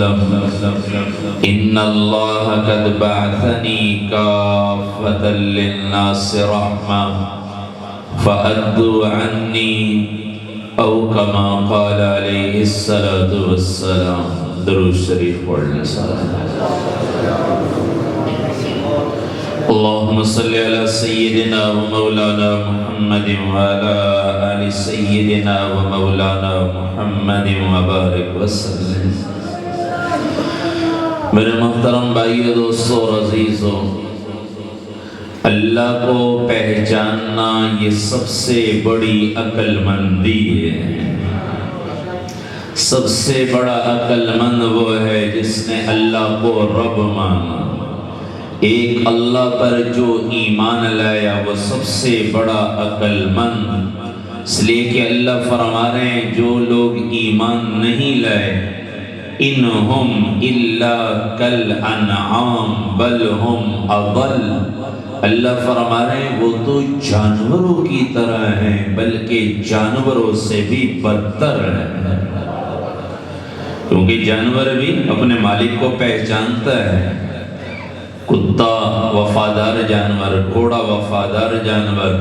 وسلم ان اللہ قد بعثنی کافۃ للناس رحمہ فأدوا عنی او کما قال علیہ الصلاۃ والسلام۔ درود شریف پڑھنے اللہم صلی علی سیدنا و مولانا محمد وعلی آل سیدنا و مولانا محمد وبارک وسلم۔ میرے محترم بھائیو، دوستو اور عزیزو، اللہ کو پہچاننا یہ سب سے بڑی عقل مندی ہے۔ سب سے بڑا عقل مند وہ ہے جس نے اللہ کو رب مانا۔ ایک اللہ پر جو ایمان لایا وہ سب سے بڑا عقل مند، اس لیے کہ اللہ فرما رہے ہیں جو لوگ ایمان نہیں لائے انہم الا کالانعام بل ہم اضل، اللہ فرما رہے ہیں وہ تو جانوروں کی طرح ہیں بلکہ جانوروں سے بھی بدتر ہیں، کیونکہ جانور بھی اپنے مالک کو پہچانتا ہے۔ کتا وفادار جانور، گھوڑا وفادار جانور،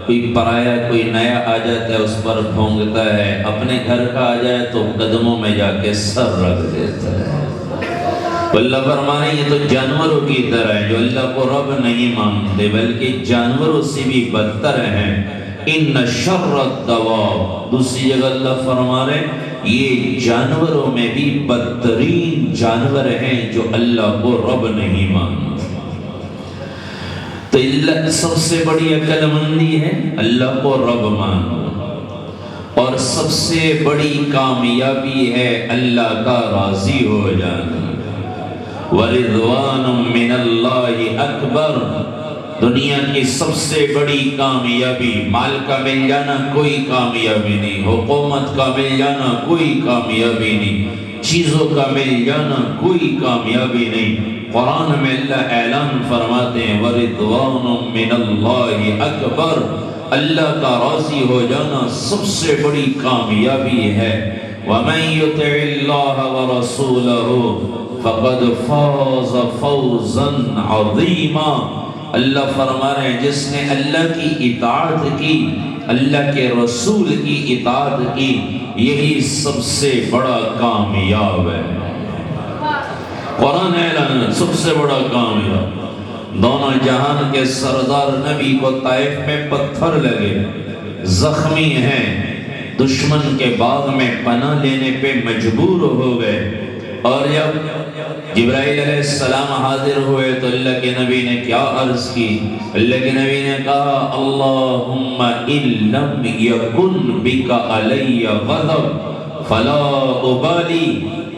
کوئی پرایا کوئی نیا آ جاتا ہے اس پر بھونگتا ہے، اپنے گھر کا آ جائے تو قدموں میں جا کے سر رکھ دیتا ہے۔ اللہ فرمانے یہ تو جانوروں کی طرح ہے جو اللہ کو رب نہیں مانتے بلکہ جانوروں سے بھی بدتر ہیں۔ ان شر الدواب، دوسری جگہ اللہ فرما رہے یہ جانوروں میں بھی بدترین جانور ہیں جو اللہ کو رب نہیں مانتے۔ تو اللہ سب سے بڑی عقل مندی ہے اللہ کو رب مانو، اور سب سے بڑی کامیابی ہے اللہ کا راضی ہو جانا۔ وَرِضْوَانٌ مِّنَ اللَّهِ أَكْبَرُ، دنیا کی سب سے بڑی کامیابی مال کا مل جانا کوئی کامیابی نہیں، حکومت کا مل جانا کوئی کامیابی نہیں، چیزوں کا مل جانا کوئی کامیابی نہیں۔ قرآن میں اللہ اعلان فرماتے ہیں وَرِضْوَانٌ مِّنَ اللَّهِ أَكْبَرُ، اللہ کا راضی ہو جانا سب سے بڑی کامیابی ہے۔ وَمَن يُطِعِ اللَّهَ وَرَسُولَهُ فَقَدْ فَازَ فَوْزًا عَظِيمًا، اللہ فرما رہے ہیں جس نے اللہ کی اطاعت کی، اللہ کے رسول کی اطاعت کی، یہی سب سے بڑا کامیاب ہے۔ قرآن اعلان سب سے بڑا کامیاب۔ دونوں جہان کے سردار نبی کو طائف میں پتھر لگے، زخمی ہیں، دشمن کے باغ میں پناہ لینے پہ مجبور ہو گئے، اور جب جبرائیل علیہ السلام حاضر ہوئے تو اللہ کے نبی نے کیا عرض کی؟ اللہ کے نبی نے کہا اللہم ان لم یکن بک علی غضب فلا ابالی،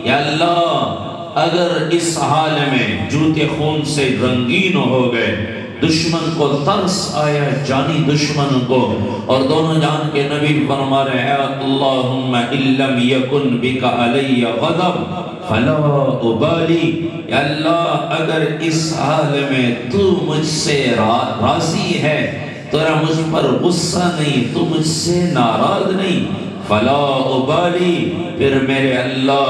یا اللہ اگر اس حال میں جوتے خون سے رنگین ہو گئے، دشمن کو ترس آیا جانی دشمن کو، اور دونوں جان کے نبی فرما رہے ہیں اللہم ان لم یکن بک علی غضب فلا ابالی، یا اللہ اگر اس حال میں تو مجھ سے راضی ہے، تیرا مجھ پر غصہ نہیں، تو مجھ سے ناراض نہیں، فلا ابالی، پھر میرے اللہ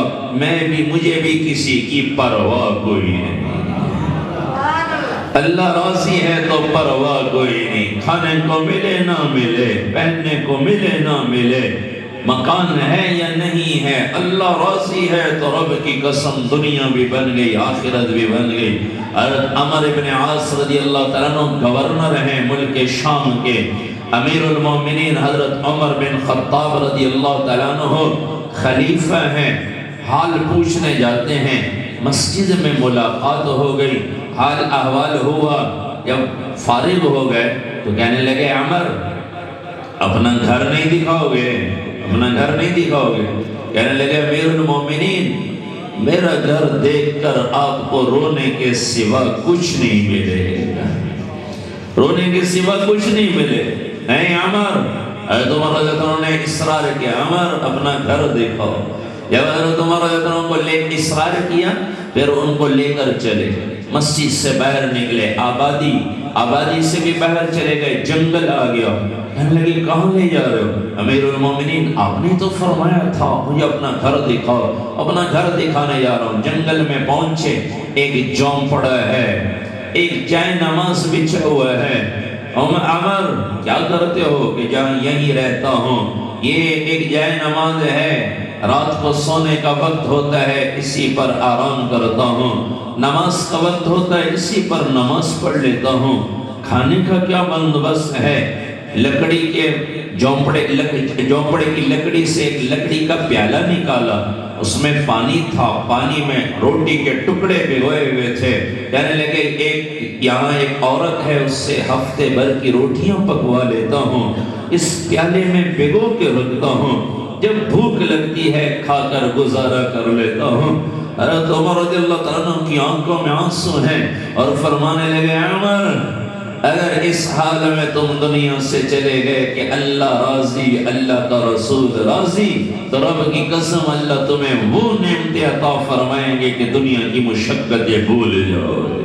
مجھے بھی کسی کی پرواہ کوئی نہیں۔ اللہ راضی ہے تو پرواہ کوئی نہیں، کھانے کو ملے نہ ملے، پہننے کو ملے نہ ملے، مکان ہے یا نہیں ہے، اللہ راضی ہے تو رب کی قسم دنیا بھی بن گئی آخرت بھی بن گئی۔ حضرت عمر بن عاص رضی اللہ تعالیٰ عنہ گورنر ہیں ملک شام کے، امیر المومنین حضرت عمر بن خطاب رضی اللہ تعالیٰ عنہ خلیفہ ہیں، حال پوچھنے جاتے ہیں، مسجد میں ملاقات ہو گئی، حال احوال ہوا، جب فارغ ہو گئے تو کہنے لگے عمر اپنا گھر نہیں دکھاؤ گے، اپنا گھر نہیں دکھاؤ گے؟ کہنے لگے امیر المومنین میرا گھر دیکھ کر آپ کو رونے کے سوا کچھ نہیں ملے گا، رونے کے سوا کچھ نہیں ملے۔ نہیں عمر، حضرت عمر رضی اللہ عنہ نے اصرار کیا عمر اپنا گھر دکھاؤ، جب حضرت عمر رضی اللہ عنہ کو لے اصرار کیا پھر ان کو لے کر چلے، مسجد سے باہر نکلے، آبادی آبادی سے بھی باہر چلے گئے، جنگل آ گیا، کہنے لگے کہاں لے جا رہے ہو؟ امیر المومنین آپ نے تو فرمایا تھا مجھے اپنا گھر دکھاؤ، اپنا گھر دکھانے جا رہا ہوں۔ جنگل میں پہنچے، ایک جوم پڑا ہے، ایک جائے نماز بچھا ہوا ہے۔ عمر کیا کرتے ہو؟ کہ جہاں یہیں رہتا ہوں، یہ ایک جائے نماز ہے، رات کو سونے کا وقت ہوتا ہے اسی پر آرام کرتا ہوں، نماز کا وقت ہوتا ہے اسی پر نماز پڑھ لیتا ہوں۔ کھانے کا کیا بندوبست ہے؟ لکڑی کے جھونپڑے کی لکڑی سے ایک لکڑی کا پیالہ نکالا، اس میں پانی تھا، پانی میں روٹی کے ٹکڑے بھگوئے ہوئے تھے۔ کہنے لگے یہاں ایک عورت ہے، اس سے ہفتے بھر کی روٹیاں پکوا لیتا ہوں، اس پیالے میں بھگو کے رکھتا ہوں، جب بھوک لگتی ہے کھا کر گزارا کر لیتا ہوں۔ حضرت عمر رضی اللہ تعالیٰ عنہ کی آنکھوں میں آنسو ہیں اور فرمانے لگے عمر اگر اس حال میں تم دنیا سے چلے گئے کہ اللہ راضی، اللہ کا رسول راضی، تو رب کی قسم اللہ تمہیں وہ نعمتیں عطا فرمائیں گے کہ دنیا کی مشقتیں بھول جاؤ گے۔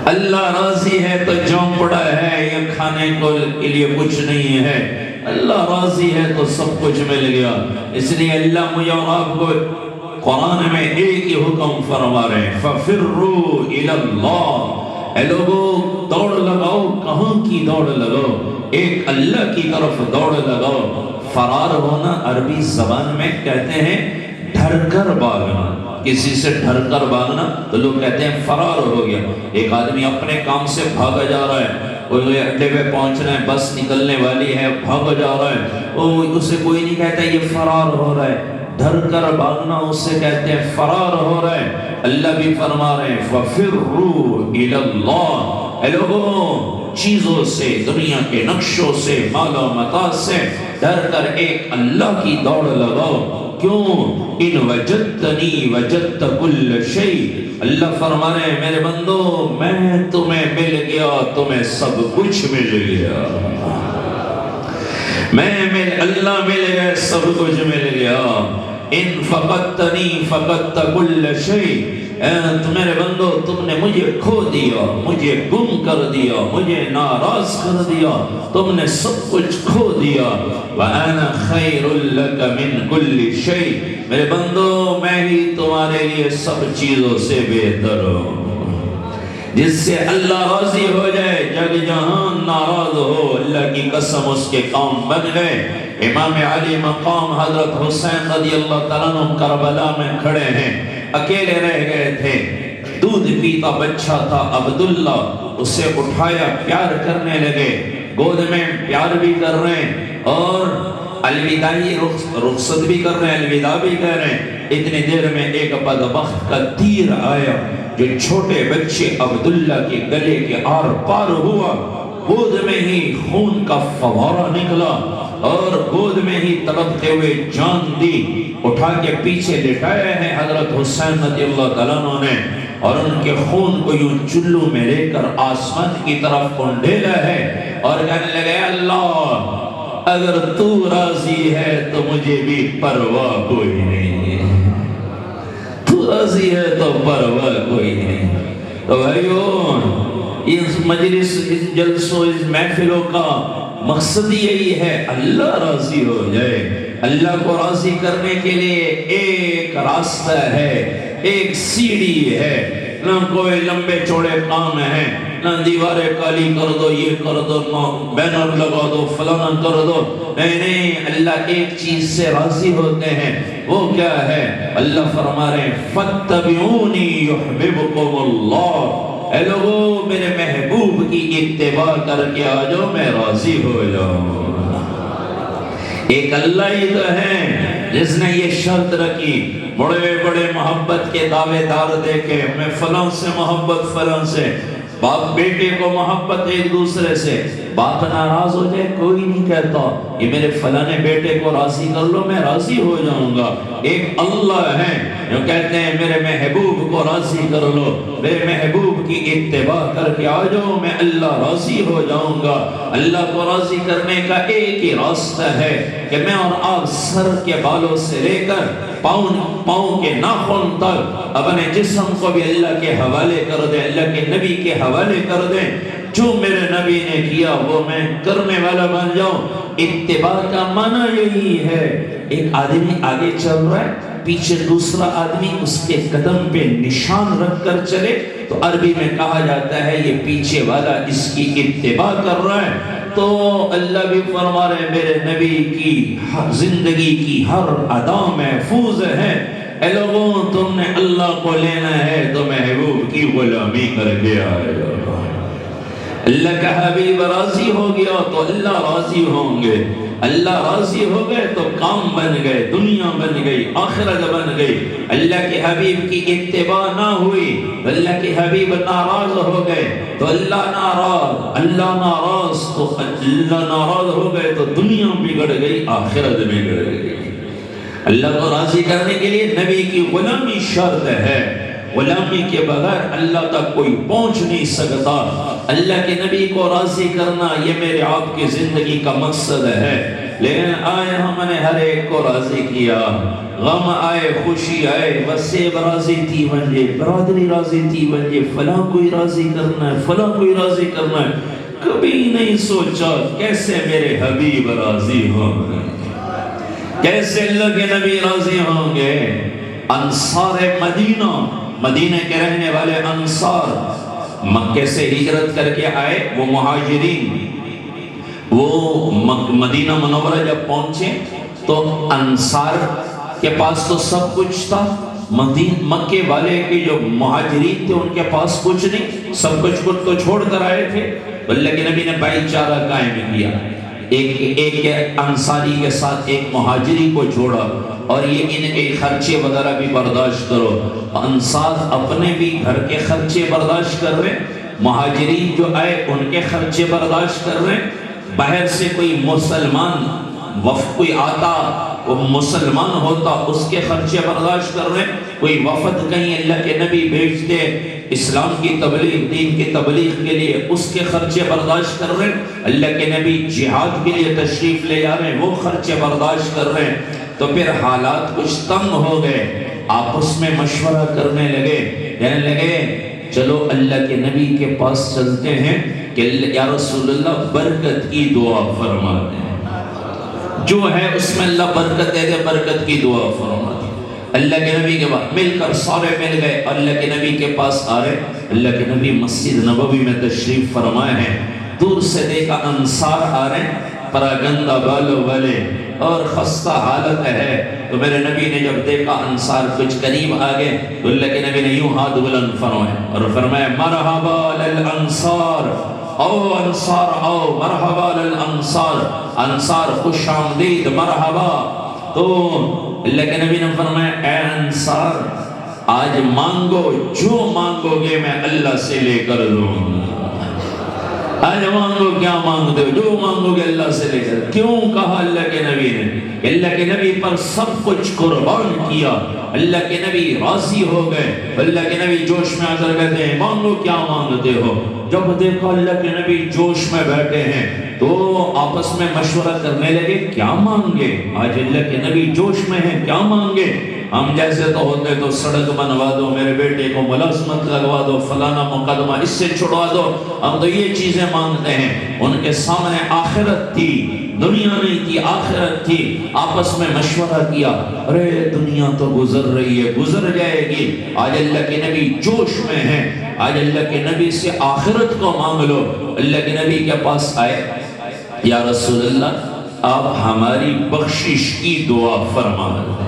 اللہ راضی ہے تو جوم پڑا ہے، یہ کھانے کو کے لیے کچھ نہیں ہے، اللہ راضی ہے تو سب کچھ مل گیا۔ اس لیے اللہ مجھے اور آپ کو قرآن میں ایک ہی حکم فرما رہے ہیں، فَفِرُّوا إِلَى اللَّهِ، اے لوگوں دوڑ لگاؤ، کہاں کی دوڑ لگاؤ؟ ایک اللہ کی طرف دوڑ لگاؤ۔ فرار ہونا عربی زبان میں کہتے ہیں ڈر کر بھاگنا، کسی سے ڈر کر بھاگنا تو لوگ کہتے ہیں فرار ہو گیا۔ ایک آدمی اپنے کام سے بھاگا جا رہا ہے، کوئی اڈے پہ پہنچنا ہے، بس نکلنے والی ہے، بھاگا جا رہا ہے، اسے کوئی نہیں کہتا یہ فرار ہو رہا ہے، ڈر کر بھاگنا اسے کہتے ہیں فرار ہو رہا ہے۔ اللہ بھی فرما رہے ہیں فَفِرُّوا إِلَى اللَّهِ، اے لوگوں چیزوں سے، دنیا کے نقشوں سے، مال و متاع سے ڈر کر ایک اللہ کی دوڑ لگاؤ۔ کیوں؟ ان وجدتنی وجدت کل شیء، اللہ فرما رہے ہیں میرے بندو میں تمہیں مل گیا، تمہیں سب کچھ مل گیا، اللہ مل گیا، سب کچھ مل گیا۔ ان فقدتنی فقدت کل شیء، میرے بندو تم نے مجھے کھو دیا، مجھے گم کر دیا، مجھے ناراض کر دیا، تم نے سب کچھ کھو دیا۔ وَأَنَا خَيْرٌ لَكَ مِنْ كُلِّ شَيْءٍ، میرے بندو میں ہی تمہارے لیے سب چیزوں سے بہتر ہوں۔ جس سے اللہ راضی ہو جائے، جگ جہان ناراض ہو، اللہ کی قسم اس کے کام بن گئے۔ امام علی مقام حضرت حسین رضی اللہ تعالیٰ عنہ کربلا میں کھڑے ہیں، اکیلے رہ گئے تھے، دودھ پیتا بچہ تھا عبداللہ، اسے اٹھایا، پیار کرنے لگے، گود میں پیار بھی کر رہے ہیں اور الوداعی رخصت بھی کر رہے ہیں، الوداع بھی کر رہے ہیں۔ اتنی دیر میں ایک بدبخت کا تیر آیا جو چھوٹے بچے عبداللہ کے گلے کے آر پار ہوا، گود میں ہی خون کا فوارہ نکلا اور گود میں ہی تڑپتے ہوئے جان دی، اٹھا کے پیچھے لٹایا ہے حضرت حسین رضی اللہ تعالیٰ عنہ نے، اور ان کے خون کو یوں چلو میں لے کر آسمان کی طرف انڈیلا ہے اور کہنے لگے اللہ اگر تو راضی ہے تو مجھے بھی پرواہ کوئی نہیں ہے، تو راضی ہے تو پرواہ کوئی نہیں۔ تو بھائیو اس مجلس، اس جلسوں، اس محفلوں کا مقصد یہی ہے اللہ راضی ہو جائے۔ اللہ کو راضی کرنے کے لیے ایک راستہ ہے، ایک سیڑھی ہے، نہ کوئی لمبے چوڑے کام ہیں، نہ دیواریں کالی کر دو، یہ کر دو، نہ بینر لگا دو، فلانا کر دو، نہیں، اللہ ایک چیز سے راضی ہوتے ہیں، وہ کیا ہے؟ اللہ فرما رہے ہیں فَاتَّبِعُونِي يُحْبِبُكُمُ اللَّهُ، اے لوگو میرے محبوب کی اتباع کر کے آ جاؤ، میں راضی ہو جاؤں۔ ایک اللہ ہی تو ہے جس نے یہ شرط رکھی، بڑے بڑے محبت کے دعوے دار دیکھے، میں فلاں سے محبت، فلاں سے، باپ بیٹے کو محبت ایک دوسرے سے، باپ ناراض ہو جائے کوئی نہیں کہتا یہ میرے فلانے بیٹے کو راضی کر لو میں راضی ہو جاؤں گا۔ ایک اللہ ہے جو کہتے ہیں میرے محبوب کو راضی کر لو، میرے محبوب کی اتباع کر کے آ جاؤ، میں اللہ راضی ہو جاؤں گا۔ اللہ کو راضی کرنے کا ایک ہی راستہ ہے کہ میں اور آپ سر کے بالوں سے لے کر پاؤں کے ناخن تک اپنے جسم کو بھی اللہ کے حوالے کر دیں، اللہ کے نبی کے حوالے کر دیں۔ جو میرے نبی نے کیا وہ میں کرنے والا بن جاؤں۔ اتباع کا معنی یہی ہے، ایک آدمی آگے چل رہا ہے، پیچھے دوسرا آدمی اس کے قدم پہ نشان رکھ کر چلے تو عربی میں کہا جاتا ہے یہ پیچھے والا اس کی اتباع کر رہا ہے۔ تو اللہ بھی فرما رہے ہیں میرے نبی کی زندگی کی ہر ادا محفوظ ہے۔ اے لوگوں، تم نے اللہ کو لینا ہے تو محبوب کی غلامی کر کے آئے گا۔ اللہ کا حبیب راضی ہو گیا تو اللہ راضی ہوں گے، اللہ راضی ہو گئے تو کام بن گئے، دنیا بن گئی، آخرت بن گئی۔ اللہ کے حبیب کی اتباع نہ ہوئی، اللہ کے حبیب ناراض ہو گئے تو اللہ ناراض، اللہ ناراض تو اللہ ناراض ہو گئے تو دنیا بگڑ گئی، آخرت بگڑ گئی۔ اللہ کو راضی کرنے کے لیے نبی کی غلامی شرط ہے، غلامی کے بغیر اللہ تک کوئی پہنچ نہیں سکتا۔ اللہ کے نبی کو راضی کرنا یہ میرے آپ کی زندگی کا مقصد ہے۔ لیکن آئے ہم نے ہر ایک کو راضی کیا، غم آئے خوشی آئے، وسیب راضی تھی ونجے، برادری راضی تھی ونجے، فلاں کوئی راضی کرنا ہے، فلاں کوئی راضی کرنا ہے۔ کبھی نہیں سوچا کیسے میرے حبیب راضی ہوں گے، کیسے اللہ کے نبی راضی ہوں گے۔ انصار مدینہ، مدینہ کے رہنے والے انصار مکے سے ہجرت کر کے آئے، وہ مہاجرین، وہ مدینہ منورہ جب پہنچے تو انصار کے پاس تو سب کچھ تھا، مکے والے کے جو مہاجرین تھے ان کے پاس کچھ نہیں، سب کچھ تو چھوڑ کر آئے تھے۔ اللہ کے نبی نے بھائی چارہ قائم کیا، ایک انصاری کے ساتھ ایک مہاجری کو چھوڑا اور یہ ان کے خرچے وغیرہ بھی برداشت کرو۔ انصار اپنے بھی گھر کے خرچے برداشت کر رہے، مہاجرین جو آئے ان کے خرچے برداشت کر رہے، باہر سے کوئی مسلمان وفد کوئی آتا، وہ مسلمان ہوتا، اس کے خرچے برداشت کر رہے، کوئی وفد کہیں اللہ کے نبی بھیجتے اسلام کی تبلیغ، دین کی تبلیغ کے لیے، اس کے خرچے برداشت کر رہے، اللہ کے نبی جہاد کے لیے تشریف لے جا رہے ہیں، وہ خرچے برداشت کر رہے ہیں۔ تو پھر حالات کچھ تنگ ہو گئے، آپس میں مشورہ کرنے لگے، کہنے لگے چلو اللہ کے نبی کے پاس چلتے ہیں کہ یا رسول اللہ برکت کی دعا فرما دیں، جو ہے اس میں اللہ برکت دے دے، برکت کی دعا فرما دیں۔ اللہ کے نبی کے بعد مل کر سارے مل گئے، اللہ کے نبی کے پاس آ رہے، اللہ کے نبی مسجد نبوی میں تشریف فرمائے ہیں، دور سے دیکھا انصار آ رہے ہیں، پراگندہ بالوں والے اور خستہ حالت ہے، تو میرے نبی نے جب دیکھا انصار کچھ قریب آگے تو اللہ کے نبی نے یوں ہاتھ بلند فرمائے اور فرمایا مرحبا للانصار، او انصار او، مرحبا للانصار، انصار خوش آمدید، مرحبا۔ تو اللہ کے نبی نے فرمایا اے انصار آج مانگو، جو مانگو گے میں اللہ سے لے کر دوں گا۔ آج مانگو، کیا مانگتے ہو؟ جو مانگو گے اللہ سے لے کر۔ کیوں کہا اللہ کے نبی نے؟ اللہ کے نبی پر سب کچھ قربان کیا، اللہ کے نبی راضی ہو گئے، اللہ کے نبی جوش میں آ کر کہتے ہیں مانگو، کیا مانگتے ہو؟ جب دیکھا اللہ کے نبی جوش میں بیٹھے ہیں تو آپس میں مشورہ کرنے لگے کیا مانگے؟ آج اللہ کے نبی جوش میں ہیں، کیا مانگے؟ ہم جیسے تو ہوتے تو سڑک بنوا دو، میرے بیٹے کو ملازمت لگوا دو، فلانا مقدمہ اس سے چھڑوا دو، ہم تو یہ چیزیں مانگتے ہیں۔ ان کے سامنے آخرت تھی، دنیا نہیں تھی، آخرت تھی۔ آپس میں مشورہ کیا، ارے دنیا تو گزر رہی ہے، گزر جائے گی، آج اللہ کے نبی جوش میں ہیں، آج اللہ کے نبی سے آخرت کو مانگ لو۔ اللہ کے نبی کے پاس آئے، یا رسول اللہ آپ ہماری بخشش کی دعا فرما دیں،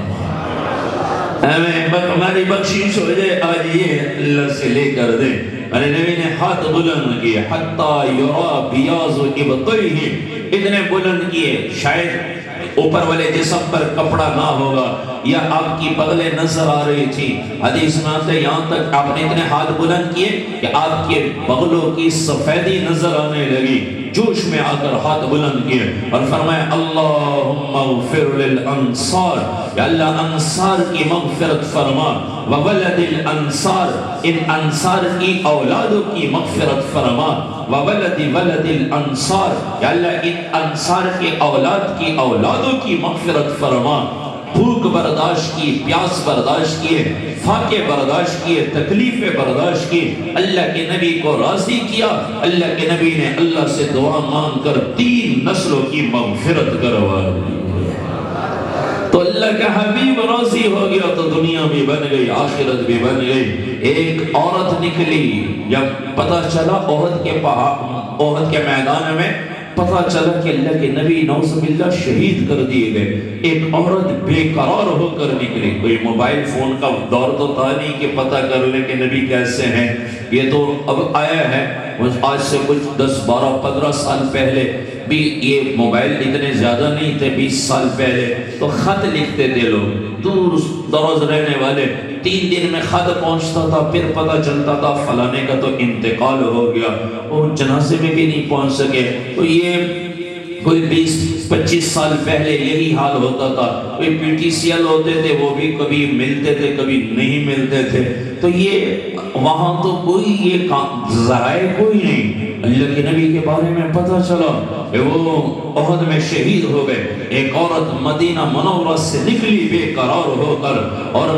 ہماری بخشش ہو جائے، آج یہ اللہ سے لے کر دیں۔ میرے نبی نے ہاتھ بلند کیے، حتی یرا بیاض ابطیہ، اتنے بلند کیے شاید اوپر والے جسم پر کپڑا نہ ہوگا یا آپ کی بغلیں نظر آ رہی تھی۔ حدیث میں آتا ہے یہاں تک آپ نے اتنے ہاتھ بلند کیے کہ آپ کے بغلوں کی سفیدی نظر آنے لگی، جوش میں آ کر ہاتھ بلند کیے اور فرمایا اللہم اغفر للانصار، یا اللہ انصار کی مغفرت فرما، وولد الانصار، ان انصار کی اولادوں کی مغفرت فرما، وولد ولد الانصار، یا اللہ ان انصار کے اولاد کی اولادوں کی مغفرت فرما۔ بھوک برداشت کی، پیاس برداشت کیے، فاقے برداشت کیے، تکلیفیں برداشت کی، اللہ کے نبی کو راضی کیا۔ اللہ کے نبی نے اللہ سے دعا مانگ کر 3 نسلوں کی مغفرت کروا دی۔ تو اللہ کا حبیب راضی ہو گیا تو دنیا بھی بن گئی، آخرت بھی بن گئی۔ ایک عورت نکلی، جب پتہ چلا احد کے میدان میں پتہ چلا کہ اللہ کے نبی نعوذ باللہ شہید کر دیے گئے، ایک عورت بے قرار ہو کر نکلی۔ کوئی موبائل فون کا دور تو تھا نہیں کہ پتہ کر لے کہ نبی کیسے ہیں، یہ تو اب آیا ہے۔ آج سے کچھ 10 12 15 سال پہلے بھی یہ موبائل اتنے زیادہ نہیں تھے، 20 سال پہلے تو خط لکھتے تھے لوگ، دور دراز رہنے والے 3 دن میں خط پہنچتا تھا، پھر پتہ چلتا تھا فلانے کا تو انتقال ہو گیا، وہ جنازے میں بھی نہیں پہنچ سکے۔ تو یہ کوئی 20-25 سال پہلے یہی حال ہوتا تھا۔ کوئی پی ٹی سی ایل ہوتے تھے، وہ بھی کبھی ملتے تھے کبھی نہیں ملتے تھے۔ تو یہ وہاں تو کوئی یہ ذرائع کوئی نہیں۔ اللہ کے نبی کے بارے میں پتہ چلا کہ وہ احد میں شہید ہو گئے۔ ایک عورت مدینہ منورہ سے نکلی بے قرار ہو کر اور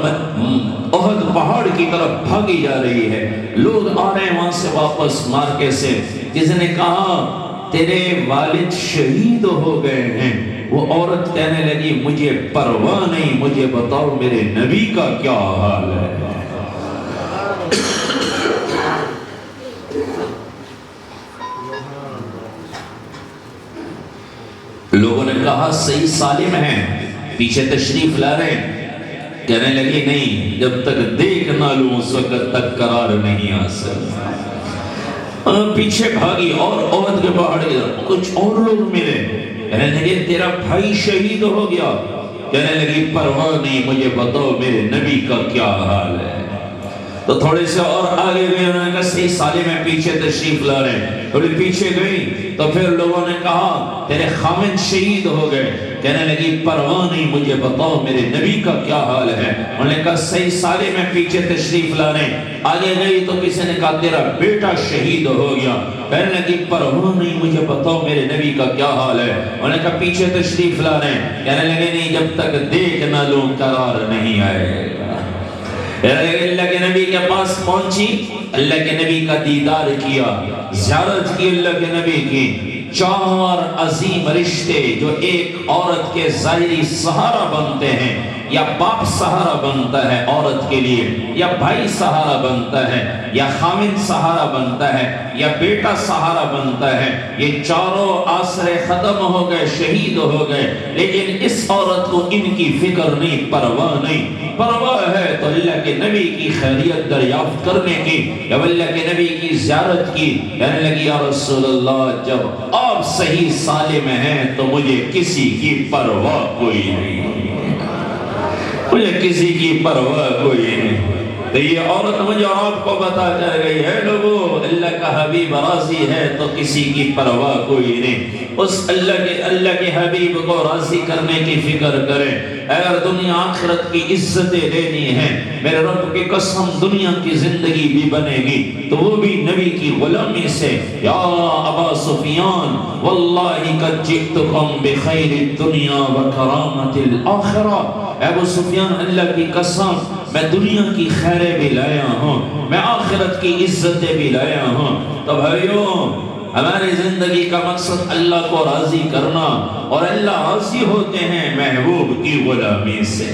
احد پہاڑ کی طرف بھاگی جا رہی ہے۔ لوگ آ رہے ہیں وہاں سے واپس مارکے سے۔ کسی نے کہا تیرے والد شہید ہو گئے ہیں۔ وہ عورت کہنے لگی مجھے پرواہ نہیں، مجھے بتاؤ میرے نبی کا کیا حال ہے۔ لوگوں نے کہا صحیح سالم ہیں، پیچھے تشریف لا رہے ہیں۔ کہنے لگی نہیں، جب تک دیکھ نہ لوں اس وقت تک قرار نہیں آ سکتا۔ پیچھے بھاگی اور احد کے پہاڑ کی طرف، کچھ اور لوگ ملے، کہنے لگے تیرا بھائی شہید ہو گیا۔ کہنے لگی پرواہ نہیں، مجھے بتاؤ میرے نبی کا کیا حال ہے۔ تو تھوڑے سے اور آگے گئے، انہوں نے کہا صحیح سالم میں پیچھے تشریف لا رہے ہیں۔ تھوڑی پیچھے گئی تو پھر لوگوں نے کہا تیرے خامد شہید ہو گئے۔ کہنے لگی پرواہ نہیں، مجھے بتاؤ میرے نبی کا کیا حال ہے۔ انہوں نے کہا صحیح سالم میں پیچھے تشریف لا رہے ہیں۔ آگے گئی تو کسی نے کہا تیرا بیٹا شہید ہو گیا۔ کہنے لگی پرواہ نہیں، مجھے بتاؤ میرے نبی کا کیا حال ہے۔ انہوں نے کہا پیچھے تشریف لا رہے ہیں۔ کہنے لگے نہیں، جب تک دیکھ نہ لوں قرار نہیں آئے گا۔ اللہ کے نبی کے پاس پہنچی، اللہ کے نبی کا دیدار کیا، زیارت کی اللہ کے نبی کی۔ 4 عظیم رشتے جو ایک عورت کے ظاہری سہارا بنتے ہیں، یا باپ سہارا بنتا ہے عورت کے لیے، یا بھائی سہارا بنتا ہے، یا خامد سہارا بنتا ہے، یا بیٹا سہارا بنتا ہے، یہ چاروں آسرے ختم ہو گئے، شہید ہو گئے۔ لیکن اس عورت کو ان کی فکر نہیں، پرواہ نہیں۔ پرواہ ہے تو اللہ کے نبی کی خیریت دریافت کرنے کی، جب اللہ کے نبی کی زیارت کی، کہنے لگی یا رسول اللہ جب آپ صحیح سالم ہیں تو مجھے کسی کی پرواہ کوئی نہیں، مجھے کسی کی پرواہ کوئی نہیں۔ تو یہ عورت مجھے آپ کو بتا کر گئی ہے لوگوں، اللہ کا حبیب راضی ہے تو کسی کی پرواہ کوئی نہیں۔ اس اللہ کے حبیب کو راضی کرنے کی فکر کریں۔ اگر دنیا آخرت کی عزتیں لینی ہیں، میرے رب کی قسم دنیا کی زندگی بھی بنے گی تو وہ بھی نبی کی غلامی سے۔ یا ابا سفیان واللہ قد جئتکم بخیر الدنیا وکرامت الآخرہ، ابو سفیان اللہ کی قسم میں دنیا کی خیریں بھی لایا ہوں، میں آخرت کی عزتیں بھی لایا ہوں۔ تو بھائیوں ہماری زندگی کا مقصد اللہ کو راضی کرنا، اور اللہ راضی ہوتے ہیں محبوب کی غلامی سے۔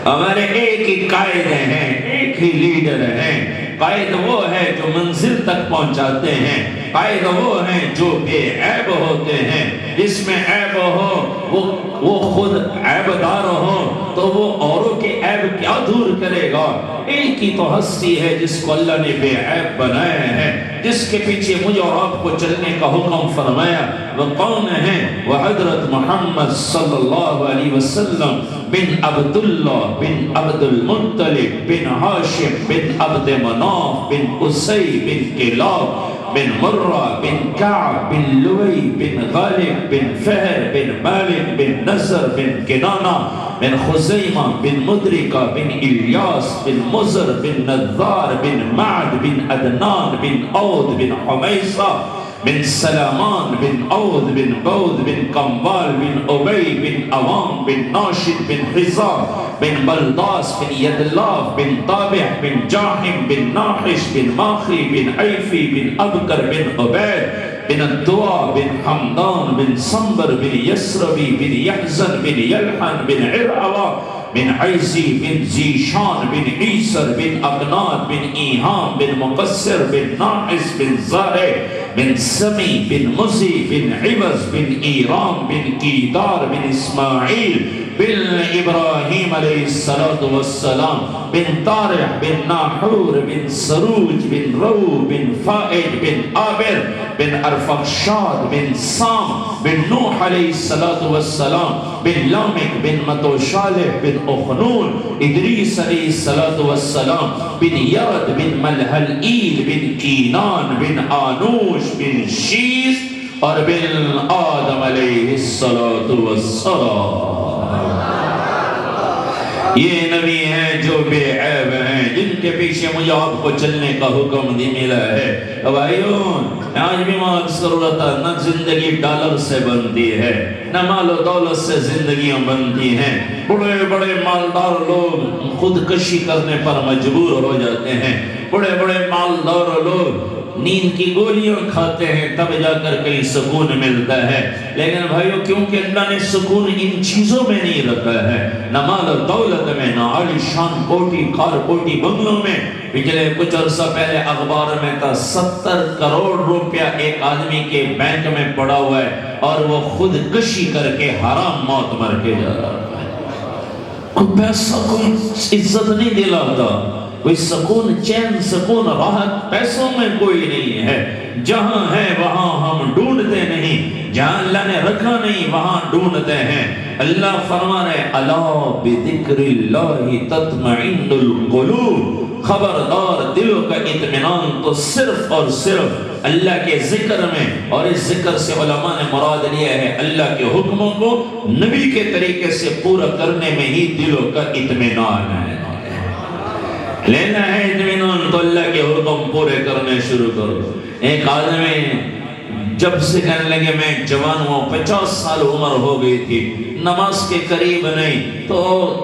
ہمارے ایک ہی قائد ہیں، ایک ہی لیڈر ہیں۔ قائد وہ ہے جو منزل تک پہنچاتے ہیں، قائد وہ ہیں جو بے عیب ہوتے ہیں۔ جس میں عیب ہو وہ خود عیبدار ہو تو وہ اوروں کے عیب کیا دور کرے گا۔ ایک ہی تو ہستی ہے جس کو اللہ نے بے عیب بنایا ہے، جس کے پیچھے مجھے اور آپ کو چلنے کا حکم فرمایا۔ وہ کون ہے؟ وہ حضرت محمد صلی اللہ علیہ وسلم بن عبداللہ بن عبد المطلب بن ہاشم بن عبد مناف بن قصی بن کلاب بن مرہ بن کعب بن لوی بن غالب بن فہر بن مالک بن نصر بن کنانہ بن خزیمہ بن مدرکہ بن الیاس بن مزر بن نظار بن معد بن عدنان بن عود بن حمیصہ بن سلامان بن عود بن بود بن قمبال بن عبی بن عوام بن ناشد بن حزام بن بلداس بن یدلاف بن طابع بن جاحم بن ناحش بن ماخی بن عیفی بن ابکر بن عبید بن الدواء بن حمدان بن صنبر بن یسربی بن یحزن بن یلحن بن عرعوا بن عیسی بن زیشان بن عیسر بن اقناد بن ایہام بن مقصر بن ناحس بن زارع بن سمی بن مزی بن عوض بن ایرام بن قیدار بن اسماعیل بن ابراہیم علیہ السلام بن طارح بن ناحور بن سروج بن رو بن فائد بن عابر بن ارفخشاد بن سام بن نوح علیہ السلام بن لامک بن متوشالح بن اخنون ادریس علیہ السلام بن یرد بن ملحلئیل بن کینان بن آنوش بن شیس اور بن آدم علیہ السلام۔ یہ نبی ہیں جو بے عیب ہیں، جن کے پیچھے مجھے آپ کو چلنے کا حکم دی ملا ہے۔ بھائیوں، آج بھی مال ضرورت ہے، نہ زندگی ڈالر سے بنتی ہے، نہ مال و دولت سے زندگیاں بنتی ہیں۔ بڑے بڑے مالدار لوگ خودکشی کرنے پر مجبور ہو جاتے ہیں، بڑے بڑے مالدار لوگ نیند کی گولیاں کھاتے ہیں، تب جا کر کہیں سکون ملتا ہے۔ لیکن بھائیو، کیونکہ اللہ نے سکون ان چیزوں میں نہیں رکھا ہے، نہ مال و دولت میں، نہ عالی شان کوٹی کار کوٹی بنگلوں میں۔ پچھلے کچھ عرصہ پہلے اخبار میں تھا 70 کروڑ روپیہ ایک آدمی کے بینک میں پڑا ہوا ہے اور وہ خودکشی کر کے حرام موت مر کے جا رہا ہے۔ کوئی پیسہ کوئی عزت نہیں دلاتا، کوئی سکون چین سکون راحت پیسوں میں کوئی نہیں ہے۔ جہاں ہے وہاں ہم ڈھونڈتے نہیں، جہاں اللہ نے رکھا نہیں وہاں ڈھونڈتے ہیں۔ اللہ فرما رہے الا بذکر اللہ تطمئن القلوب، خبردار دلوں کا اطمینان تو صرف اور صرف اللہ کے ذکر میں، اور اس ذکر سے علماء نے مراد لیا ہے اللہ کے حکموں کو نبی کے طریقے سے پورا کرنے میں ہی دلوں کا اطمینان ہے۔ لینا ہے اطمینان تو اللہ کے حکم پورے کرنے شروع کرو۔ ایک آدمی جب سے کہنے لگے میں جوان ہوں، 50 سال عمر ہو گئی تھی، نماز کے قریب نہیں، تو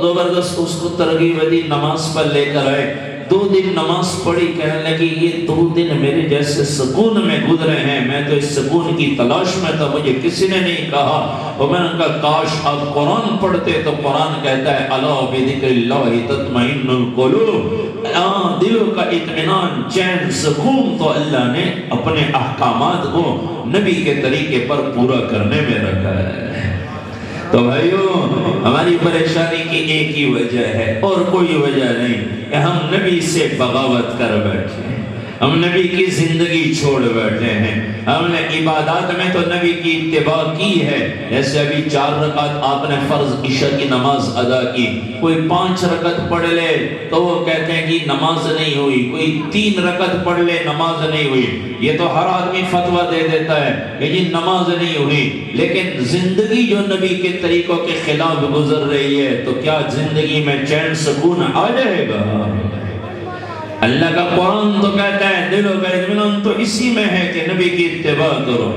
زبردست اس کو ترغیب دی، نماز پر لے کر آئے۔ 2 دن نماز پڑھی، کہنے لگی یہ 2 دن میرے جیسے سکون میں گزرے ہیں، میں تو اس سکون کی تلاش میں تھا، مجھے کسی نے نہیں کہا۔ اور میں نے کہا کاش آپ قرآن پڑھتے، تو قرآن کہتا ہے الا بذکر اللہ تطمئن القلوب، دلوں کا اطمینان چین سکون تو اللہ نے اپنے احکامات کو نبی کے طریقے پر پورا کرنے میں رکھا ہے۔ تو بھائیو، ہماری پریشانی کی ایک ہی وجہ ہے اور کوئی وجہ نہیں کہ ہم نبی سے بغاوت کر بیٹھے ہیں، ہم نبی کی زندگی چھوڑ بیٹھے ہیں۔ ہم نے عبادات میں تو نبی کی اتباع کی ہے، جیسے ابھی 4 رکعت آپ نے فرض عشاء کی نماز ادا کی، کوئی 5 رکعت پڑھ لے تو وہ کہتے ہیں کہ نماز نہیں ہوئی، کوئی 3 رکعت پڑھ لے نماز نہیں ہوئی۔ یہ تو ہر آدمی فتویٰ دے دیتا ہے کہ یہ نماز نہیں ہوئی، لیکن زندگی جو نبی کے طریقوں کے خلاف گزر رہی ہے تو کیا زندگی میں چین سکون آ جائے گا؟ اللہ کا قرآن تو کہتا ہے دلوں کا اطمینان تو اسی میں ہے کہ نبی کی اتباع کرو۔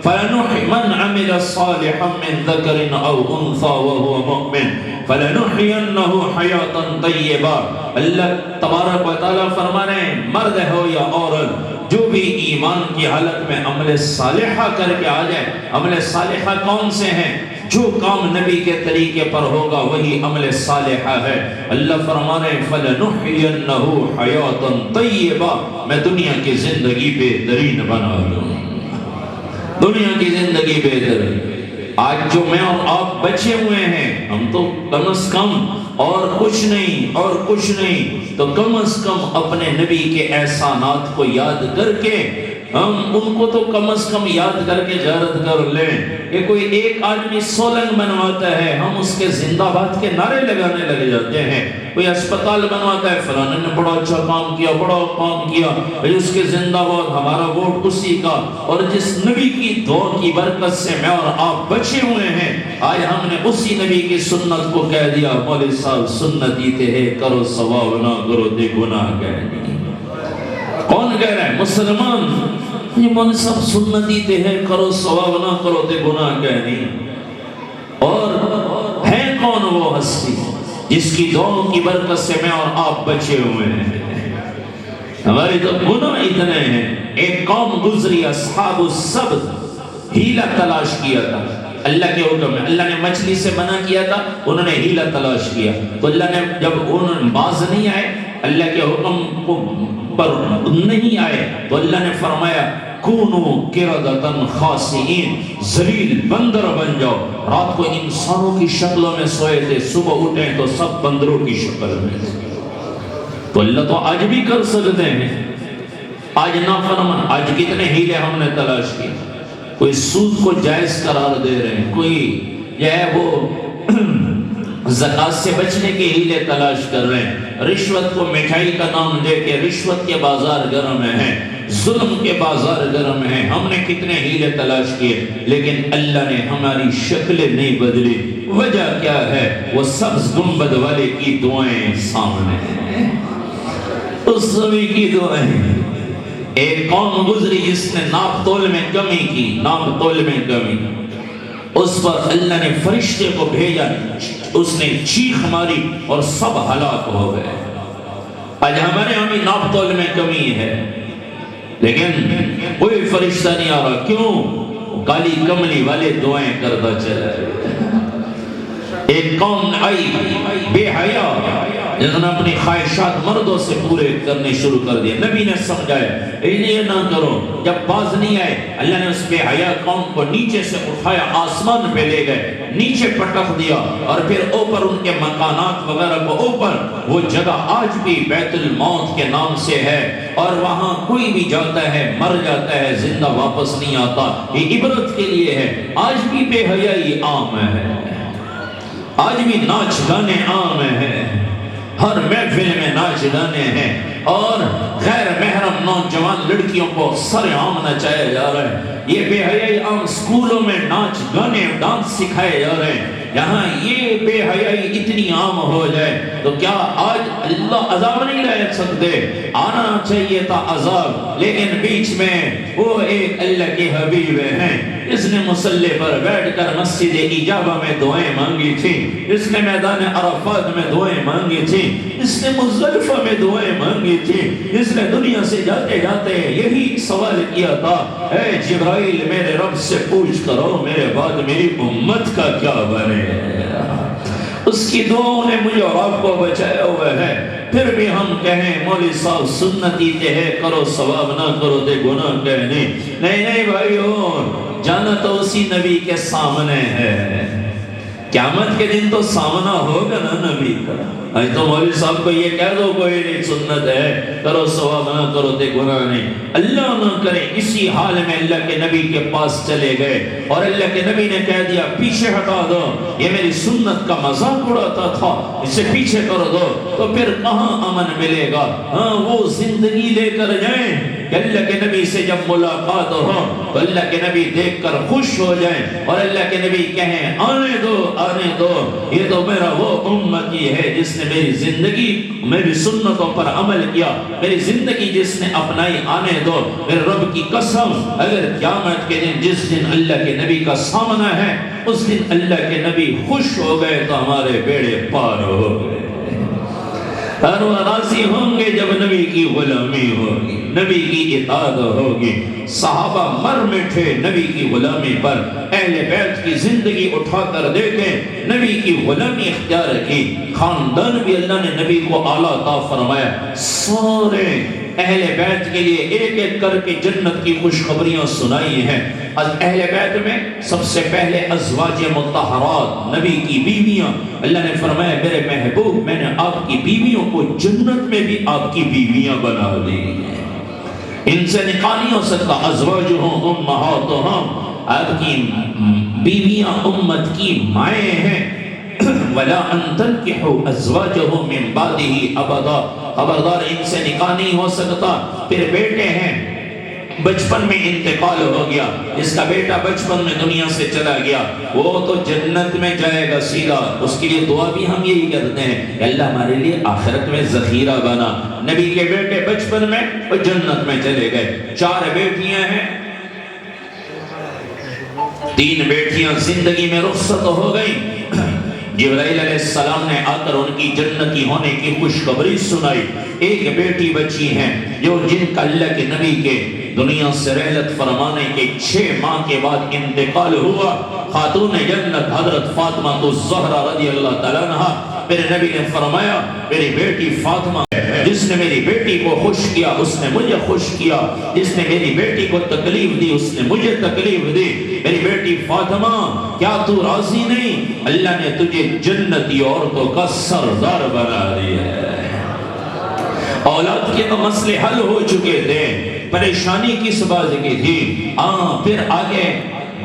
مَنْ عَمِلَ صَالِحًا مِّن ذَكَرٍ أَوْ أُنثَىٰ وَهُوَ مُؤْمِنٌ فَلَنُحْيِيَنَّهُ حَيَاةً طَيِّبَةً۔ اللہ تبارک و تعالیٰ فرما رہے ہیں مرد ہو یا عورت، جو بھی ایمان کی حالت میں عمل صالحہ کر کے آ جائے۔ عمل صالحہ کون سے ہیں؟ جو کام نبی کے طریقے پر ہوگا وہی عمل صالحہ ہے۔ اللہ فرما رہے ہیں فَلَنُحْيِيَنَّهُ حَيَاةً طَيِّبَةً، میں دنیا کی زندگی بہترین بنا دوں، دنیا کی زندگی بہترین۔ آج جو میں اور آپ بچے ہوئے ہیں، ہم تو کم از کم اور کچھ نہیں تو کم از کم اپنے نبی کے احسانات کو یاد کر کے ہم ان کو تو کم از کم یاد کر کے زیارت کر لیں۔ کہ کوئی ایک آدمی سولنگ بنواتا ہے، ہم اس کے زندہ باد کے نعرے لگانے لگ جاتے ہیں۔ کوئی اسپتال بنواتا ہے، فلانے نے بڑا اچھا کام کیا، بڑا کام کیا، اس کے زندہ باد، ہمارا ووٹ اسی کا۔ اور جس نبی کی دعا کی برکت سے میں اور آپ بچے ہوئے ہیں، آج ہم نے اسی نبی کی سنت کو کہہ دیا مولوی صاحب سنت ہی تے ہے، کرو ثواب نہ کرو تے گناہ کہہ دی۔ کون کہہ رہا ہے؟ مسلمان۔ یہ من سب سنتی تے ہیں، کرو ثواب نہ کرو تے گناہ کہنی۔ اور ہے کون وہ ہستی جس کی دعاؤں کی برکت سے میں اور آپ بچے ہوئے ہیں؟ ہمارے تو گناہ اتنے ہیں۔ ایک قوم گزری اصحاب السبت، ہیلہ تلاش کیا تھا اللہ کے حکم میں۔ اللہ نے مچھلی سے منع کیا تھا، انہوں نے ہیلہ تلاش کیا، تو اللہ نے جب انہوں باز نہیں آئے، اللہ کے حکم کو پر نہیں آئے، تو اللہ نے فرمایا کونو قردۃ خاسئین، ذلیل بندر بن جاؤ۔ رات کو انسانوں کی شکلوں میں سوئے تھے، صبح اٹھیں تو سب بندروں کی شکل میں۔ تو اللہ تو آج بھی کر سکتے ہیں۔ آج نافرمان، آج کتنے ہیلے ہم نے تلاش کیے۔ کوئی سود کو جائز قرار دے رہے ہیں، کوئی یہ ہے وہ زکوٰۃ سے بچنے کے ہیلے تلاش کر رہے ہیں، رشوت کو مٹھائی کا نام دے کے رشوت کے بازار گرم ہیں، ظلم کے بازار گرم ہیں۔ ہم نے کتنے ہیلے تلاش کیے، لیکن اللہ نے ہماری شکلیں نہیں بدلی۔ وجہ کیا ہے؟ وہ سبز گنبد والے کی دعائیں سامنے ہیں، اس نبی کی دعائیں۔ ایک قوم گزری جس نے ناپ تول میں کمی کی، ناپ تول میں کمی، اس پر اللہ نے فرشتے کو بھیجا، اس نے چیخ ماری اور سب ہلاک ہو گئے۔ آج ہمارے ہمیں ناپ تول میں کمی ہے، لیکن کوئی فرشتہ نہیں آ رہا۔ کیوں؟ کالی کملی والے دعائیں کرتا چلا ہے۔ ایک قوم آئی بے حیا، جس نے اپنی خواہشات مردوں سے پورے کرنے شروع کر دیے۔ نبی نے سمجھایا یہ نہ کرو۔ جب باز نہیں آئے، اللہ نے اس بے حیا قوم کو نیچے سے اٹھایا، آسمان پہ لے گئے، نیچے پٹک دیا، اور پھر اوپر ان کے مکانات وغیرہ کو اوپر، وہ جگہ آج بھی بیت الموت کے نام سے ہے، اور وہاں کوئی بھی جاتا ہے مر جاتا ہے، زندہ واپس نہیں آتا۔ یہ عبرت کے لیے ہے۔ آج بھی بے حیائی عام ہے، آج بھی ناچ گانے عام ہیں، ہر محفل میں ناچ گانے ہیں، اور غیر محرم نوجوان لڑکیوں کو سر عام نچایا جا رہا ہے۔ یہ بے حیائی عام اسکولوں میں ناچ گانے ڈانس سکھائے جا رہے ہیں۔ یہاں یہ بے حیائی اتنی عام ہو جائے تو کیا آج اللہ عذاب نہیں لے سکتے؟ آنا چاہیے تھا عذاب، لیکن بیچ میں وہ ایک اللہ کے حبیب ہیں، اس نے مصلی پر بیٹھ کر مسجد اجابہ میں دعائیں مانگی تھی، اس نے میدان عرفات میں دعائیں مانگی تھی، اس نے مزدلفہ میں دعائیں مانگی تھی، اس نے دنیا سے جاتے جاتے یہی سوال کیا تھا، اے جبرائیل میرے رب سے پوچھ کرو میرے بعد میری امت کا کیا بنے۔ اس کی دعاؤں نے مجھے اور آپ کو بچایا ہوا ہے۔ پھر بھی ہم کہیں مولوی صاحب سنتی تے ہے، کرو ثواب نہ کرو تے گناہ کہنے۔ نہیں بھائیو، جانا تو اسی نبی کے سامنے ہے۔ قیامت کے دن تو سامنا ہوگا نا نبی کا۔ آج تو مولوی صاحب کو یہ کہہ دو کوئی نہیں سنت ہے، کرو ثواب نہ کرو تے گناہ نہیں۔ اللہ نہ کرے اسی حال میں اللہ کے نبی کے پاس چلے گئے، اور اللہ کے نبی نے کہہ دیا پیچھے ہٹا دو، یہ میری سنت کا مذاق اڑاتا تھا، اسے پیچھے کر دو، تو پھر کہاں امن ملے گا؟ ہاں وہ زندگی لے کر جائیں کہ اللہ کے نبی سے جب ملاقات ہو تو اللہ کے نبی دیکھ کر خوش ہو جائیں، اور اللہ کے نبی کہیں آنے دو آنے دو، یہ تو میرا وہ امتی ہے جس نے میری زندگی میری سنتوں پر عمل کیا، میری زندگی جس نے اپنائی، آنے دو۔ میرے رب کی قسم، اگر قیامت کے دن جس دن اللہ کے نبی کا سامنا ہے، اس دن اللہ کے نبی خوش ہو گئے تو ہمارے بیڑے پار ہو گئے۔ اور وہ راضی ہوں گے جب نبی کی غلامی ہوگی، نبی کی اطاعت ہوگی۔ صحابہ مر مٹھے نبی کی غلامی پر، اہل بیت کی زندگی اٹھا کر دیکھیں، نبی کی غلامی اختیار کی۔ خاندان بھی اللہ نے نبی کو اعلیٰ عطا فرمایا، سارے اہل بیت کے لیے ایک ایک کر کے جنت کی خوشخبریاں سنائی ہیں۔ اہل بیت میں سب سے پہلے ازواج مطہرات، نبی کی بیویاں، اللہ نے فرمایا میرے محبوب میں نے آپ کی بیویوں کو جنت میں بھی آپ کی بیویاں بنا دی ہیں، ان سے نکاح نہیں ہو سکتا۔ ازواجہم امہاتہم، آپ کی بیویاں امت کی مائیں ہیں۔ وَلَا أَن تَنْكِحُوا أَزْوَاجَهُ مِن بَعْدِهِ أَبَدًا، خبردار ان سے نکاح نہیں ہو سکتا۔ پھر بیٹے ہیں، بچپن میں انتقال ہو گیا، اس کا بیٹا بچپن میں دنیا سے چلا گیا، وہ تو جنت میں جائے گا سیدھا۔ اس کے لیے دعا بھی ہم یہی کرتے ہیں کہ اللہ ہمارے لیے آخرت میں ذخیرہ بنا۔ نبی کے بیٹے بچپن میں وہ جنت میں چلے گئے۔ 4 بیٹیاں ہیں، 3 بیٹیاں زندگی میں رخصت ہو گئی۔ جبرائیل علیہ السلام نے آ کر ان کی جنتی ہونے کی خوشخبری سنائی۔ ایک بیٹی بچی ہیں جو جن کا اللہ کے نبی کے دنیا سے رحلت فرمانے کے 6 ماہ کے بعد انتقال ہوا۔ خاتون جنت حضرت فاطمہ الزہرا رضی اللہ تعالیٰ عنہا، میرے نبی نے فرمایا میری بیٹی فاطمہ ہے، جس نے میری بیٹی کو خوش کیا اس نے مجھے خوش کیا، جس نے میری بیٹی کو تکلیف دی اس نے مجھے تکلیف دی۔ میری بیٹی فاطمہ کیا تو راضی نہیں؟ اللہ نے تجھے جنتی عورتوں کا سردار بنا دیا ہے۔ اولاد کے تو مسئلے حل ہو چکے تھے، پریشانی کس بات کی تھی؟ پھر آگے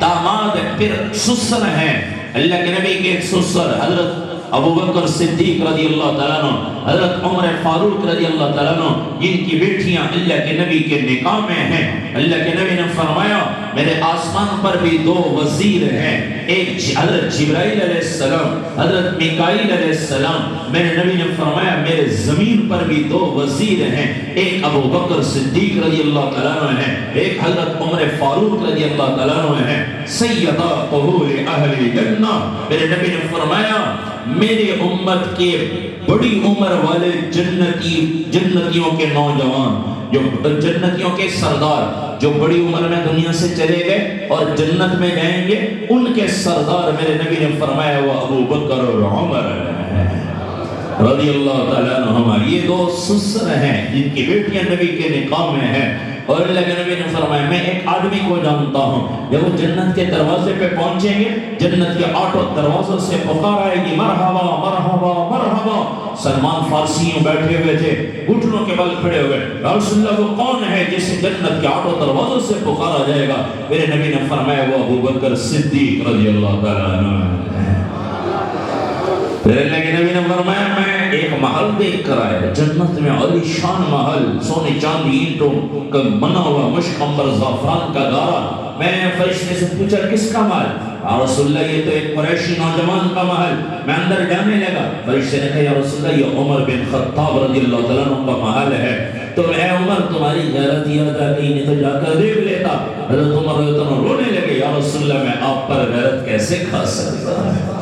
داماد، پھر سسر ہیں۔ اللہ کے نبی کے ایک سسر حضرت ابو بکر صدیق رضی اللہ تعالیٰ عنہ، حضرت عمر فاروق رضی اللہ تعالیٰ عنہ، جن کی بیٹیاں اللہ کے نبی کے نکاح میں ہیں۔ اللہ کے نبی نے فرمایا میرے آسمان پر بھی 2 وزیر ہیں، ایک حضرت جبرائیل علیہ السلام، حضرت میکائیل علیہ السلام۔ میرے نبی نے فرمایا میرے زمین پر بھی 2 وزیر ہیں، ایک ابو بکر صدیق رضی اللہ تعالیٰ عنہ ہیں، ایک حضرت عمر فاروق رضی اللہ تعالیٰ عنہ ہیں، سیدہ قہور اہل جنہ۔ میرے نبی نے فرمایا میری امت کے بڑی عمر والے جنتیوں کے نوجوان، جو جنتیوں کے سردار جو بڑی عمر میں دنیا سے چلے گئے اور جنت میں جائیں گے، ان کے سردار میرے نبی نے فرمایا وہ ابو بکر اور عمر رضی اللہ تعالیٰ عنہما۔ یہ 2 سسر ہیں جن کی بیٹیاں نبی کے نکاح میں ہیں۔ اور اللہ کے نبی نے فرمایا میں ایک آدمی کو جانتا ہوں، جب وہ جنت کے دروازے پہ پہنچیں گے جنت کے 8 دروازوں سے پکار آئے گی مرحبا مرحبا مرحبا۔ سلمان فارسی بیٹھے ہوئے تھے، گھٹنوں کے بل کھڑے ہوئے، یا رسول اللہ وہ کون ہے جسے جنت کے 8 دروازوں سے پکارا جائے گا؟ میرے نبی نے فرمایا وہ ابو بکر صدیق رضی اللہ تعالیٰ عنہ۔ پھر اللہ کے نبی نے فرمایا میں ایک محل دیکھ کر آیا، جنت میں عالی شان محل، سونے چاندی اینٹوں کا بنا ہوا، مشک عنبر زعفران کا گارا۔ میں نے فرشتے سے پوچھا کس کا محل؟ یا رسول اللہ یہ تو ایک قریشی نوجوان کا محل۔ میں اندر جانے لگا، فرشتے نے کہا یا رسول اللہ یہ عمر بن خطاب رضی اللہ تعالیٰ عنہ کا محل ہے۔ تو اے عمر تمہاری غیرت یاد آ گئی، نہیں تو جا کر دیکھ لیتا۔ حضرت عمر رضی اللہ عنہ رونے لگے، یا رسول اللہ میں آپ پر غیرت کیسے کھا سکتا ہے؟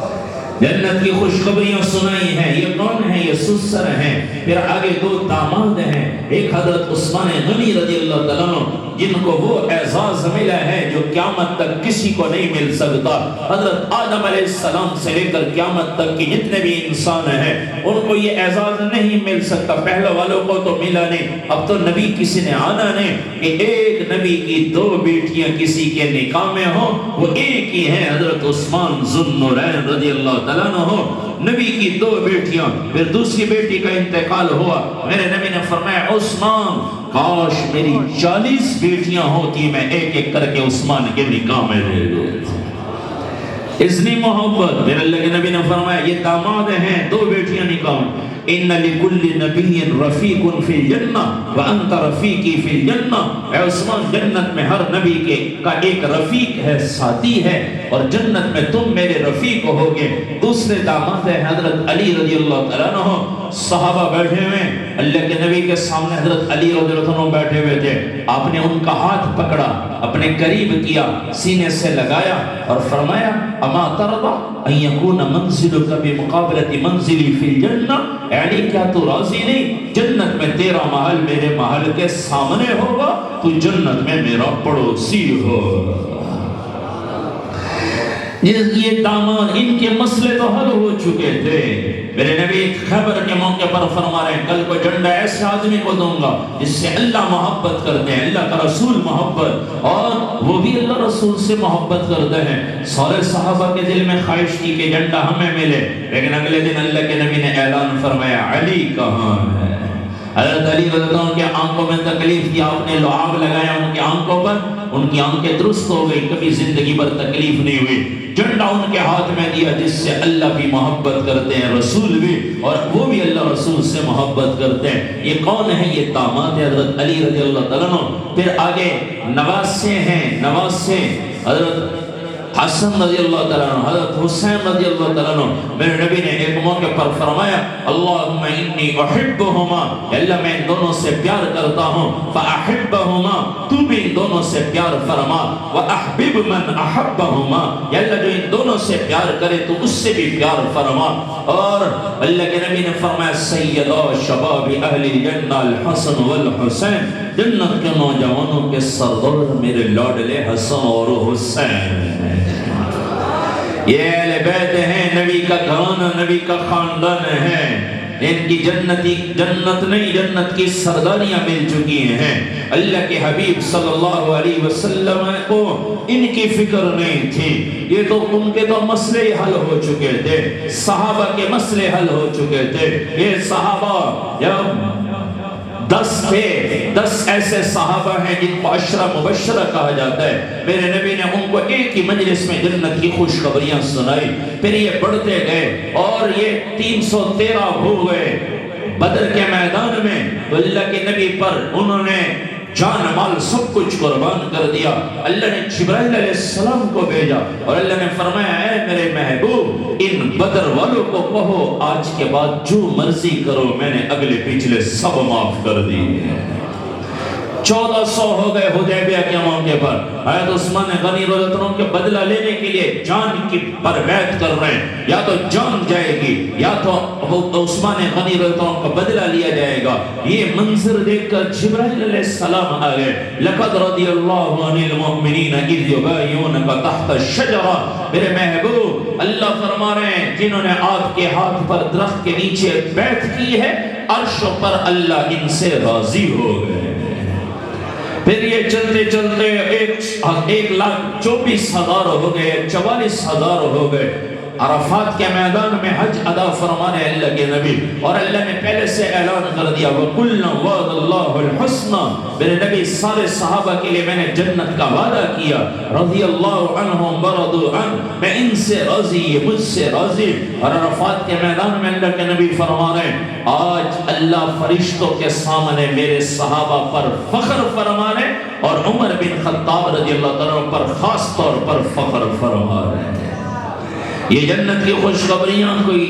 جنت کی خوشخبریاں سنائی ہیں۔ یہ کون ہیں؟ یہ سسر ہیں۔ پھر آگے 2 داماد ہیں، ایک حضرت عثمان غنی رضی اللہ تعالیٰ عنہ جن کو وہ اعزاز ملا ہے جو قیامت تک کسی کو نہیں مل سکتا۔ حضرت آدم علیہ السلام سے لے کر قیامت تک کی جتنے بھی انسان ہیں ان کو یہ اعزاز نہیں مل سکتا، پہلے والوں کو تو ملا نہیں، اب تو نبی کسی نے آنا نہیں کہ ایک نبی کی 2 بیٹیاں کسی کے نکاح میں ہوں، وہ ایک ہی ہیں حضرت عثمان ذو النورین رضی اللہ تعالیٰ عنہ ہو۔ نبی کی 2 بیٹیاں، پھر دوسری بیٹی کا انتقال ہوا۔ میرے نبی نے فرمایا عثمان کاش میری 40 بیٹیاں ہوتی میں ایک ایک کر کے عثمان کے نکاح میں دے دوں۔ اتنی محبت۔ پھر اللہ کے نبی نے فرمایا یہ داماد ہیں، 2 بیٹیاں نکاح میں۔ ان لکل نبی رفیق فی الجنہ وانت رفیقی فی الجنہ۔ اے عثمان جنت میں ہر نبی کا ایک رفیق ہے، ساتھی ہے، اور جنت میں تم میرے رفیق ہوگے۔ دوسرے داماد ہیں حضرت علی رضی اللہ تعالیٰ عنہ۔ صحابہ بیٹھے ہوئے، اللہ کے نبی کے سامنے حضرت علی رضی اللہ عنہ بیٹھے ہوئے تھے۔ آپ نے ان کا ہاتھ پکڑا، اپنے قریب کیا، سینے سے لگایا اور فرمایا اما ترضى ان يكون منزلك بمقابلة منزلي في الجنة؟ یعنی کیا تو راضی نہیں جنت میں تیرا محل میرے محل کے سامنے ہوگا، تو جنت میں میرا پڑوسی ہوگا۔ یہ داماد ان کے مسئلے تو حل ہو چکے تھے۔ میرے نبی خیبر کے موقع پر فرما رہے ہیں کل کو جھنڈا ایسے آدمی کو دوں گا جس سے اللہ محبت کرتے ہیں، اللہ کا رسول محبت، اور وہ بھی اللہ رسول سے محبت کرتے ہیں۔ سارے صحابہ کے دل میں خواہش تھی کہ جھنڈا ہمیں ملے، لیکن اگلے دن اللہ کے نبی نے اعلان فرمایا علی کہاں ہے؟ حضرت علی رضی اللہ عنہ کی آنکھوں میں تکلیف تھی، آپ نے لعاب لگایا ان کی آنکھوں پر، ان کی آنکھیں درست ہو گئی، کبھی زندگی بھر تکلیف نہیں ہوئی۔ جھنڈا ان کے ہاتھ میں دیا جس سے اللہ بھی محبت کرتے ہیں، رسول بھی، اور وہ بھی اللہ رسول سے محبت کرتے ہیں۔ یہ کون ہے؟ یہ داماد ہے حضرت علی رضی اللہ تعالیٰ عنہ۔ پھر آگے نواسے ہیں، نواسے حضرت حسن رضی اللہ تعالیٰ عنہ، حضرت حسین رضی اللہ تعالیٰ عنہ۔ میرے نبی نے ایک موقع پر فرمایا اللہم انی احبہما، اللہ میں ان دونوں سے پیار کرتا ہوں، فاحبہما، تو بھی ان دونوں سے پیار فرما، واحبب من احبہما، یا اللہ جو ان دونوں سے پیار کرے تو اس سے بھی پیار فرما۔ اور اللہ کے نبی نے فرمایا سیدہ شباب اہل جنہ الحسن والحسین، جنت کے نوجوانوں کے سردار میرے لاڈلے حسن اور حسین۔ یہ اہل بیت ہیں، نبی کا گھرانہ، نبی کا خاندان ہے، ان کی جنت نہیں، جنت کی سرداریاں مل چکی ہیں۔ اللہ کے حبیب صلی اللہ علیہ وسلم کو ان کی فکر نہیں تھی، یہ تو ان کے تو مسئلے حل ہو چکے تھے، صحابہ کے مسئلے حل ہو چکے تھے۔ یہ صحابہ جب 10 تھے، 10 ایسے صحابہ ہیں جن کو عشرہ مبشرہ کہا جاتا ہے، میرے نبی نے ان کو ایک ہی مجلس میں جنت کی خوشخبریاں سنائی۔ پھر یہ بڑھتے گئے اور یہ 313 ہو گئے بدر کے میدان میں، تو اللہ کے نبی پر انہوں نے جان مال سب کچھ قربان کر دیا۔ اللہ نے جبرائیل علیہ السلام کو بھیجا اور اللہ نے فرمایا اے میرے محبوب ان بدر والوں کو کہو آج کے بعد جو مرضی کرو، میں نے اگلے پچھلے سب معاف کر دی۔ 1400 ہو گئے حدیبیہ کے موقع پر، حضرت عثمان غنی رضی اللہ عنہ کے بدلہ لینے کے لیے جان کی پر بیعت کر رہے ہیں، یا تو جان جائے گی یا تو عثمان غنی رضی اللہ عنہ کا بدلہ لیا جائے گا۔ یہ منظر دیکھ کر جبرائیل علیہ السلام آ گئے، لقد رضی اللہ عن المؤمنین اذ یبایعونک تحت الشجرہ، میرے محبوب اللہ فرما رہے ہیں جنہوں نے آپ کے ہاتھ پر درخت کے نیچے بیعت کی ہے، عرش پر اللہ ان سے راضی ہو گئے۔ پھر یہ چلتے چلتے 1,24,000 ہو گئے، 44,000 ہو گئے۔ عرفات کے میدان میں حج ادا فرمانے اللہ کے نبی، اور اللہ نے پہلے سے اعلان کر دیا وَقُلْنَا وَعَدَ اللَّهُ الْحُسْنَى، میرے نبی سارے صحابہ کے لیے میں نے جنت کا وعدہ کیا، رضی اللہ عنہم ورضوا عنہ، میں ان سے راضی، یہ مجھ سے راضی۔ اور عرفات کے میدان میں اللہ کے نبی فرما رہے ہیں آج اللہ فرشتوں کے سامنے میرے صحابہ پر فخر فرما رہے، اور عمر بن خطاب رضی اللہ تعالیٰ پر خاص طور پر فخر فرما رہے ہیں۔ یہ جنت کی خوشخبریاں کوئی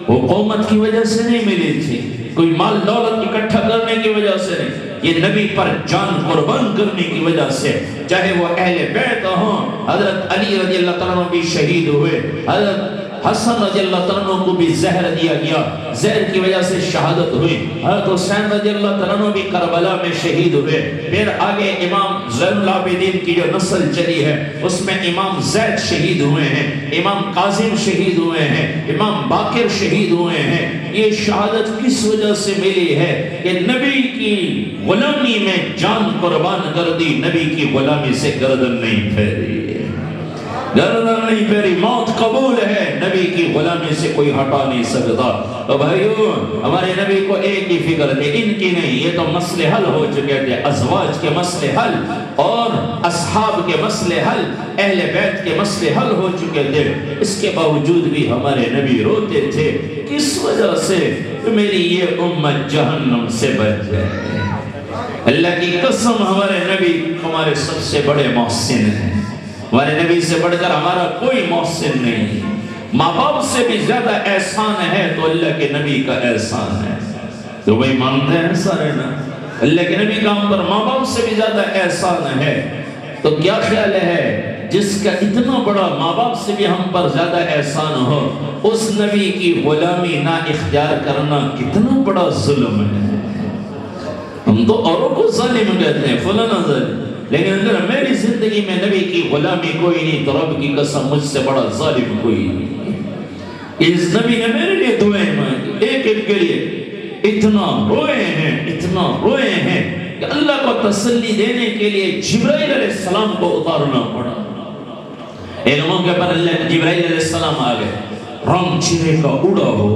حکومت کی وجہ سے نہیں ملی تھی، کوئی مال دولت اکٹھا کرنے کی وجہ سے نہیں، یہ نبی پر جان قربان کرنے کی وجہ سے۔ چاہے وہ اہل بیت ہوں، حضرت علی رضی اللہ تعالیٰ عنہ بھی شہید ہوئے، حضرت حسن رضی اللہ تعالیٰ عنہ کو بھی زہر دیا گیا، زہر کی وجہ سے شہادت ہوئی، حضرت حسین رضی اللہ تعالیٰ عنہ بھی کربلا میں شہید ہوئے۔ پھر آگے امام زین العابدین کی جو نسل چلی ہے اس میں امام زید شہید ہوئے ہیں، امام کاظم شہید ہوئے ہیں، امام باقر شہید ہوئے ہیں۔ یہ شہادت کس وجہ سے ملی ہے کہ نبی کی غلامی میں جان قربان کر دی، نبی کی غلامی سے گردن نہیں پھیری، گردن نہیں پھیری، موت قبول ہے، نبی کی غلامی سے کوئی ہٹا نہیں سکتا۔ تو بھائیو ہمارے نبی کو ایک ہی فکر تھی، ان کی نہیں، یہ تو مسئلے حل ہو چکے تھے، ازواج کے مسئلے حل اور اصحاب کے مسئلے حل، اہل بیت کے مسئلے حل ہو چکے تھے، اس کے باوجود بھی ہمارے نبی روتے تھے، کس وجہ سے؟ میری یہ امت جہنم سے بچ جائے۔ اللہ کی قسم ہمارے نبی ہمارے سب سے بڑے محسن ہیں، ہمارے نبی سے بڑھ کر ہمارا کوئی محسن نہیں۔ ماں باپ سے بھی زیادہ احسان ہے تو اللہ کے نبی کا احسان ہے، تو وہی مانتے ہیں سارے نا، اللہ کے نبی کا ہم پر ماں باپ سے بھی زیادہ احسان ہے۔ تو کیا خیال ہے جس کا اتنا بڑا ماں باپ سے بھی ہم پر زیادہ احسان ہو، اس نبی کی غلامی نہ اختیار کرنا کتنا بڑا ظلم ہے۔ ہم تو اوروں کو ظالم کہتے ہیں، فلانا ظالم، لیکن اگر میری زندگی میں نبی کی غلامی کوئی نہیں تو رب کی قسم مجھ سے بڑا ظالم کوئی نہیں۔ اس نبی نے میرے لیے دعائیں مانگی، ایک ایک کے لیے اتنا روئے ہیں کہ اللہ کو تسلی دینے کے لیے جبرائیل علیہ السلام کو اتارنا پڑا۔ ایک موقع پر اللہ جبرائیل علیہ السلام آ گئے، رنگ چہرے کا اڑا ہو،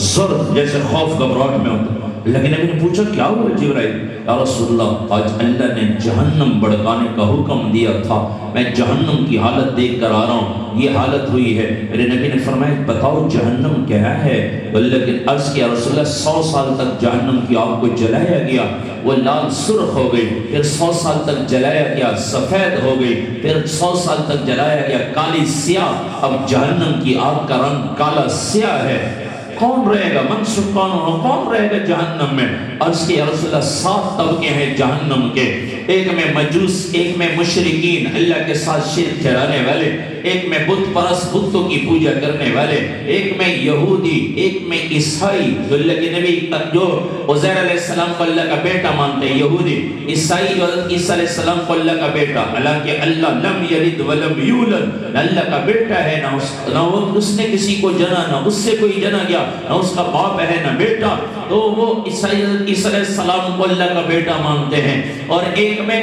زرد جیسے خوف گھبراہٹ میں ہوتا، اللہ کے نبی نے پوچھا کیا ہوا جبرائیل؟ یا رسول اللہ آج اللہ نے جہنم بڑھکانے کا حکم دیا تھا، میں جہنم کی حالت دیکھ کر آ رہا ہوں، یہ حالت ہوئی ہے۔ میرے نبی نے فرمایا بتاؤ جہنم کیا ہے؟ اللہ کے عرض کیا رسول اللہ 100 سال تک جہنم کی آگ کو جلایا گیا، وہ لال سرخ ہو گئی، پھر 100 سال تک جلایا گیا سفید ہو گئی، پھر 100 سال تک جلایا گیا کالی سیاہ، اب جہنم کی آگ کا رنگ کالا سیاہ ہے۔ کون رہے گا کون رہے گا جہنم میں؟ عرض کی رسول اللہ 7 طبقے ہیں جہنم کے، ایک میں مجوس، ایک میں مشرکین اللہ کے ساتھ شرک ٹھہرانے والے، ایک میں بت پرست بتوں کی پوجا کرنے والے، ایک میں یہودی، ایک میں عیسائی جو اللہ کے نبی جو عزیر علیہ السلام کو اللہ کا بیٹا مانتے ہیں، یہودی عیسائی جو عیسیٰ علیہ السلام کو اللہ کا بیٹا، حالانکہ اللہ لم یلد ولم یولد، اللہ کا بیٹا ہے، نہ اس نے کسی کو جنا، نہ اس سے کوئی جنا گیا، نہ اس کا باپ ہے نہ بیٹا، تو وہ عیسیٰ علیہ السلام کو اللہ کا بیٹا مانتے ہیں۔ اور ایک میں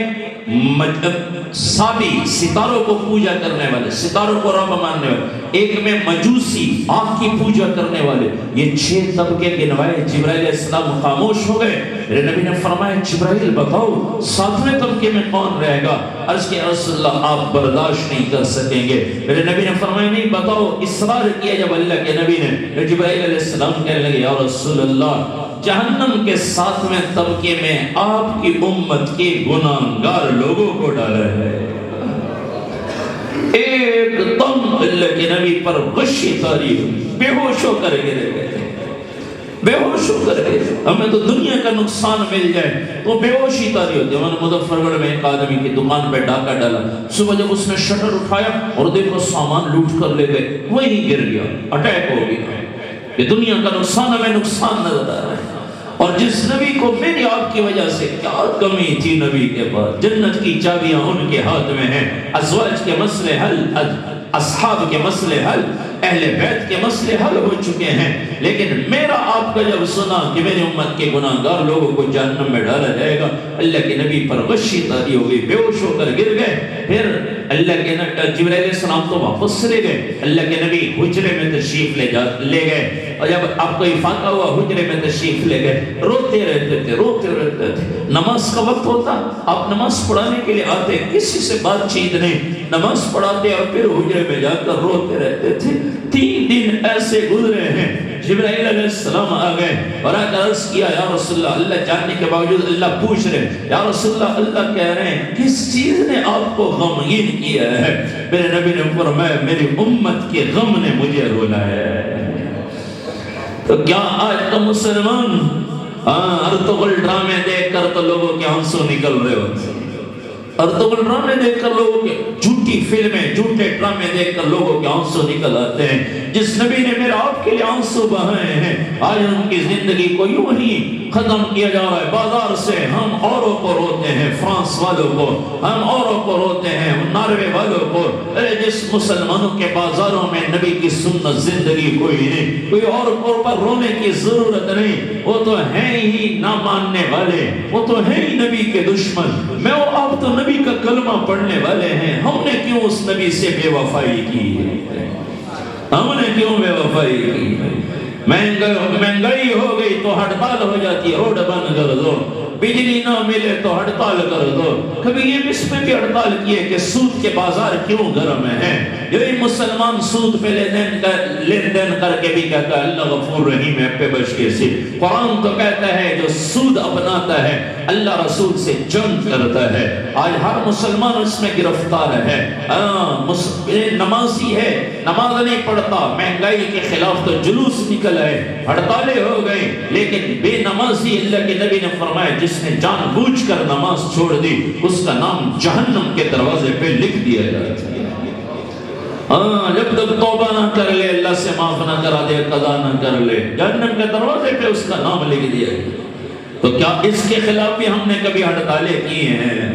سابی ستاروں کو پوجا کرنے والے، ستاروں کو رب ماننے والے، ایک میں مجوسی آگ کی پوجا کرنے والے، یہ 6 طبقے گنوائے۔ جبرائیل علیہ السلام خاموش ہو گئے۔ میرے نبی نے فرمایا جبرائیل بتاؤ 7ویں طبقے میں کون رہے گا؟ عرض کہ رسول اللہ آپ برداشت نہیں کر سکیں گے۔ میرے نبی نے فرمایا نہیں بتاؤ، اصرار کیا جب اللہ کے نبی نے، جبرائیل علیہ السلام کہنے لگے یا رسول اللہ جہنم کے 7ویں طبقے میں آپ کی امت کے گناہگار لوگوں کو ڈالا ہے۔ ایک دم اللہ کے نبی پر غشی طاری ہوئی، بے ہوش ہو کر گرے گئے، بے ہوش ہو کر گئے۔ ہمیں تو دنیا کا نقصان مل جائے تو بے ہوشی طاری ہوتی ہے۔ میں نے مظفر گڑھ میں ایک آدمی کی دکان پہ ڈاکہ ڈالا، صبح جب اس نے شٹر اٹھایا اور دیکھو سامان لوٹ کر لے گئے، وہی گر گیا، اٹیک ہو گیا۔ یہ دنیا کا نقصان ہمیں نقصان نظر آ رہا ہے۔ اور جس نبی کو میری آپ کی وجہ سے کیا کمی تھی، نبی کے پاس جنت کی چابیاں ان کے ہاتھ میں ہیں، ازواج کے مسئلے حل، اصحاب کے مسئلے حل، اہل بیت کے مسئلے حل ہو چکے ہیں، لیکن میرا آپ کا جب سنا کہ میری امت کے گناہگار لوگوں کو جہنم میں ڈالا جائے گا، اللہ کے نبی پر غشی طاری ہو گئی، بے ہوش ہو کر گر گئے۔ پھر اللہ کے جبرائیل علیہ السلام تو واپس چلے گئے، اللہ کے نبی حجرے میں تشریف لے گئے، اور جب آپ کو افاقہ ہوا حجرے میں تشریف لے گئے، روتے رہتے تھے۔ نماز کا وقت ہوتا، آپ نماز پڑھانے کے لیے آتے، کسی سے بات چیت نہیں، نماز پڑھاتے اور پھر حجرے میں جا کر روتے رہتے تھے۔ 3 دن ایسے گزرے ہیں۔ جبرائیل علیہ السلام آ گئے اور آ کر عرض کیا یا رسول اللہ، اللہ جاننے کے باوجود اللہ پوچھ رہے یا رسول اللہ، اللہ کہہ رہے ہیں کس چیز نے آپ کو غمگین کیا ہے؟ میرے نبی نے فرمایا میری امت کے غم نے مجھے رلایا ہے۔ تو کیا آج کا مسلمان ارطغرل ڈرامے دیکھ کر تو لوگوں کے آنسو نکل رہے ہوتے ہیں، ارطغرل ڈرامے دیکھ کر لوگوں کے جھوٹی فلمیں، جھوٹے ڈرامے دیکھ کر لوگوں کے آنسو نکل آتے ہیں۔ جس نبی نے میرے آپ کے لیے آنسو بہائے ہیں، آج ان کی زندگی کو یوں ہی ختم کیا جا رہا ہے۔ بازار سے ہم اوروں کو روتے ہیں، فرانس والوں کو ہم اوروں کو روتے ہیں، ناروے والوں کو۔ جس مسلمانوں کے بازاروں میں نبی کی سنت زندگی کوئی نہیں، کوئی اور کو پر رونے کی ضرورت نہیں، وہ تو ہیں ہی نہ ماننے والے، وہ تو ہیں ہی نبی کے دشمن۔ میں اور آپ تو نبی کا کلمہ پڑھنے والے ہیں، ہم نے کیوں اس نبی سے بے وفائی کی؟ ہم نے کیوں بے وفائی کی؟ مہنگائی ہو گئی تو ہڑتال ہو جاتی ہے، روڈ بند کر دو، بجلی نہ ملے تو ہڑتال کر دو۔ کبھی یہ اس میں بھی ہڑتال کیے کہ سود کے بازار کیوں گرم ہیں؟ یہی مسلمان سود پہ لین دین کر کے بھی کہتا ہے اللہ غفور رحیم ہے پہ بچ کے سے۔ قرآن تو کہتا ہے جو سود اپناتا ہے اللہ رسول سے جنگ کرتا ہے۔ آج ہر مسلمان اس میں گرفتار ہے، نمازی ہے نماز نہیں پڑھتا، مہنگائی کے خلاف تو جلوس نکل ہے، ہڑتالیں ہو گئی، لیکن بے نمازی اللہ کے نبی نے فرمایا جس نے جان بوجھ کر نماز چھوڑ دی اس کا نام جہنم کے دروازے پہ لکھ دیا جاتا ہے۔ جب تک توبہ نہ کر لے، اللہ سے معاف نہ کرا دے، قضا نہ کر لے، جہنم کے دروازے پہ اس کا نام لکھ دیا گیا۔ تو کیا اس کے خلاف بھی ہم نے کبھی ہڑتالیں کی ہیں؟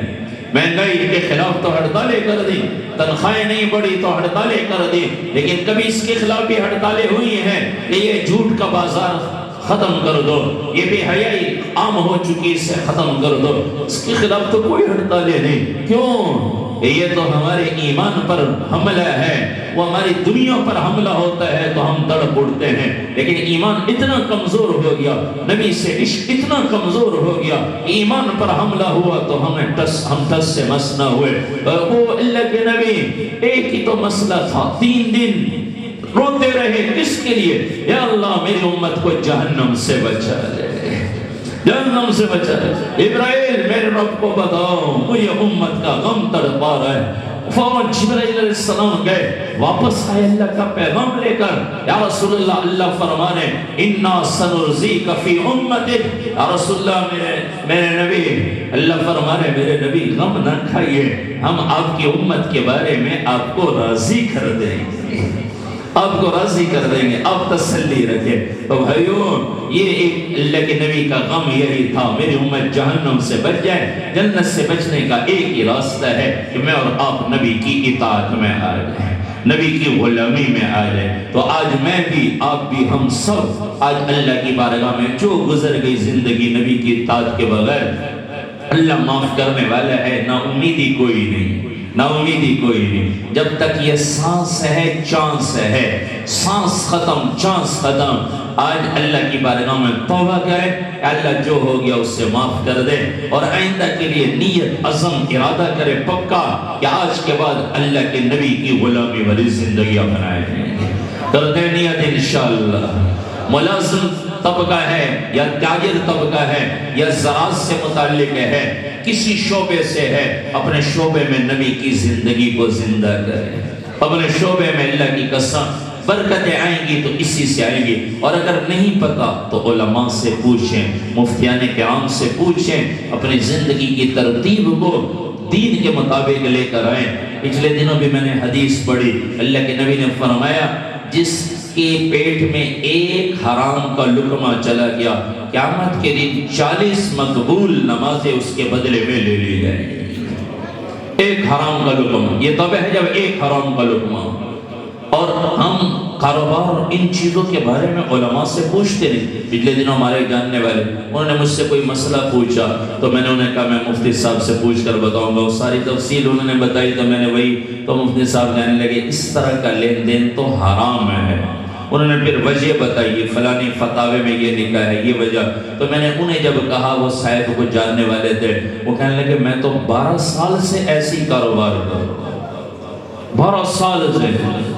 مہنگائی کے خلاف تو ہڑتالیں کر دی، تنخواہیں نہیں بڑھی تو ہڑتالیں کر دی، لیکن کبھی اس کے خلاف بھی ہڑتالیں ہوئی ہیں کہ یہ جھوٹ کا بازار ختم کر دو، یہ بے حیائی عام ہو چکی، اسے ختم کر دو۔ اس کے خلاف تو کوئی ہڑتالیں نہیں۔ کیوں؟ یہ تو ہمارے ایمان پر حملہ ہے، وہ ہماری دنیا پر حملہ ہوتا ہے تو ہم تڑپ اٹھتے ہیں، لیکن ایمان اتنا کمزور ہو گیا، نبی سے عشق اتنا کمزور ہو گیا، ایمان پر حملہ ہوا تو ہم ٹس سے مس نہ ہوئے۔ وہ اللہ کے نبی ایک ہی تو مسئلہ تھا، 3 دن روتے رہے، کس کے لیے؟ یا اللہ میری امت کو جہنم سے بچا لے، جہنم سے بچا لے۔ ابراہیل میرے رب کو بتاؤ مجھے امت کا غم تڑپا رہا ہے۔ فوراً جبرائیل علیہ السلام گئے، واپس آئے اللہ کا پیغام لے کر، یا رسول اللہ، اللہ فرمانے اِنَّا سَنُرْزِيكَ فِي أُمَّتِكَ، یا رسول اللہ میرے نبی، اللہ فرمانے میرے نبی غم نہ کھائیے، ہم آپ کی امت کے بارے میں آپ کو راضی کر دیں گے، آپ کو راضی کر دیں گے، آپ تسلی رکھیں۔ تو بھائیوں یہ ایک اللہ کے نبی کا غم یہی تھا، میری امت جہنم سے بچ جائے۔ جنت سے بچنے کا ایک ہی راستہ ہے کہ میں اور آپ نبی کی اطاعت میں آ جائیں، نبی کی غلامی میں آ جائیں۔ تو آج میں بھی، آپ بھی، ہم سب آج اللہ کی بارگاہ میں جو گزر گئی زندگی نبی کی اطاعت کے بغیر، اللہ معاف کرنے والا ہے، نا امیدی کوئی نہیں، نا امیدی کوئی نہیں۔ جب تک یہ سانس ہے چانس ہے، سانس ختم چانس ختم۔ آج اللہ کی بارگاہ میں توبہ کرے، اللہ جو ہو گیا اس سے معاف کر دے، اور آئندہ کے لیے نیت عزم ارادہ کرے پکا کہ آج کے بعد اللہ کے نبی کی غلامی والی زندگی اپنائے ہیں۔ کر دے نیت انشاءاللہ۔ ملازم طبقہ ہے یا تاجر طبقہ ہے یا زراعت سے متعلق ہے، کسی شعبے سے ہے، اپنے شعبے میں نبی کی زندگی کو زندہ کرے، اپنے شعبے میں اللہ کی قسم برکتیں آئیں گی تو اسی سے آئیں گی، اور اگر نہیں پتا تو علماء سے پوچھیں، مفتیان کرام سے پوچھیں، اپنی زندگی کی ترتیب کو دین کے مطابق لے کر آئیں۔ پچھلے دنوں بھی میں نے حدیث پڑھی، اللہ کے نبی نے فرمایا جس کے پیٹ میں ایک حرام کا لقمہ چلا گیا، قیامت کے دن 40 مقبول نمازیں اس کے بدلے میں لے لی جائیں گی۔ ایک حرام کا لقمہ، یہ تب ہے جب ایک حرام کا لقمہ۔ اور ہم کاروبار ان چیزوں کے بارے میں علماء سے پوچھتے نہیں۔ پچھلے دنوں ہمارے جاننے والے انہوں نے مجھ سے کوئی مسئلہ پوچھا تو میں نے انہیں کہا میں مفتی صاحب سے پوچھ کر بتاؤں گا، وہ ساری تفصیل انہوں نے بتائی تو میں نے وہی، تو مفتی صاحب کہنے لگے اس طرح کا لین دین تو حرام ہے۔ انہوں نے پھر وجہ بتائی، فلانی فتاوے میں یہ لکھا ہے، یہ وجہ۔ تو میں نے انہیں جب کہا، وہ صاحب کو جاننے والے تھے، وہ کہنے لگے میں تو 12 سال سے ایسی کاروبار کروں، 12 سال سے۔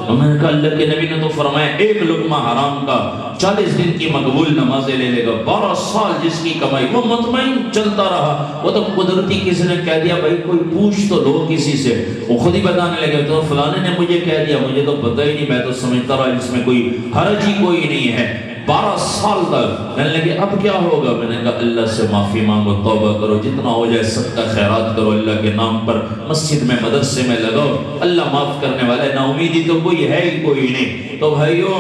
تو میں نے کہا اللہ کے نبی نے تو فرمایا ایک لقمہ حرام کا 40 دن کی مقبول نمازیں لے لے گا، 12 سال جس کی کمائی، وہ مطمئن چلتا رہا۔ وہ تو قدرتی کسی نے کہہ دیا بھائی کوئی پوچھ تو لو کسی سے، وہ خود ہی بتانے لگے تو فلانے نے مجھے کہہ دیا، مجھے تو پتہ ہی نہیں، میں تو سمجھتا رہا اس میں کوئی حرج ہی کوئی نہیں ہے۔ 12 سال تک کہنے لگے اب کیا ہوگا؟ میں نے کہا اللہ سے معافی مانگو، توبہ کرو، جتنا ہو جائے صدقہ خیرات کرو اللہ کے نام پر، مسجد میں مدرسے میں لگاؤ، اللہ معاف کرنے والا ہے، نا امیدی تو کوئی ہے ہی کوئی نہیں۔ تو بھائیوں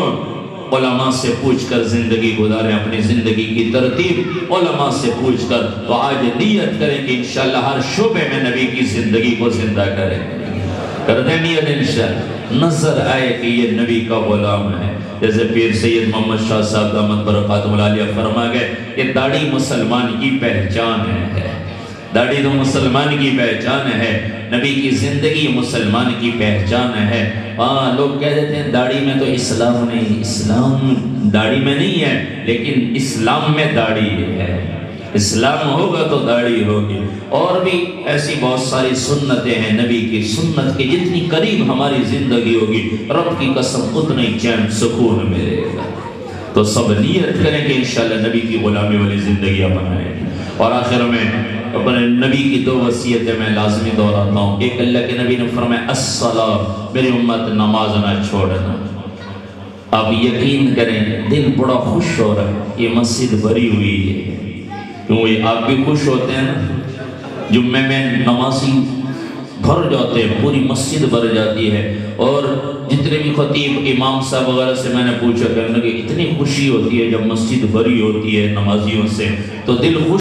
علماء سے پوچھ کر زندگی گزاریں، اپنی زندگی کی ترتیب علماء سے پوچھ کر۔ تو آج نیت کریں کہ انشاءاللہ ہر شعبے میں نبی کی زندگی کو زندہ کریں، کر دیں نیت انشاءاللہ، نظر آئے کہ یہ نبی کا غلام ہے۔ جیسے پیر سید محمد شاہ صاحب دامت برکاتہ العالیہ فرما گئے کہ داڑھی مسلمان کی پہچان ہے، داڑھی تو مسلمان کی پہچان ہے، نبی کی زندگی مسلمان کی پہچان ہے۔ ہاں لوگ کہہ دیتے ہیں داڑھی میں تو اسلام نہیں، اسلام داڑھی میں نہیں ہے، لیکن اسلام میں داڑھی ہے، اسلام ہوگا تو داڑھی ہوگی۔ اور بھی ایسی بہت ساری سنتیں ہیں نبی کی، سنت کے جتنی قریب ہماری زندگی ہوگی رب کی قسم اتنا ہی چین سکون ملے گا۔ تو سب نیت کریں کہ انشاءاللہ نبی کی غلامی والی زندگی اپنائیں۔ اور آخر میں اپنے نبی کی 2 وصیتیں میں لازمی دہراتا ہوں۔ ایک اللہ کے نبی نے فرمایا الصلاۃ، میری امت نماز نہ چھوڑنا۔ آپ یقین کریں دل بڑا خوش ہو رہا ہے، یہ مسجد بھری ہوئی ہے، کیونکہ آپ بھی خوش ہوتے ہیں نا، جمعے میں نمازی بھر جاتے ہیں، پوری مسجد بھر جاتی ہے۔ اور جتنے بھی خطیب امام صاحب وغیرہ سے میں نے پوچھا کہ اتنی خوشی ہوتی ہے جب مسجد بھری ہوتی ہے نمازیوں سے، تو دل خوش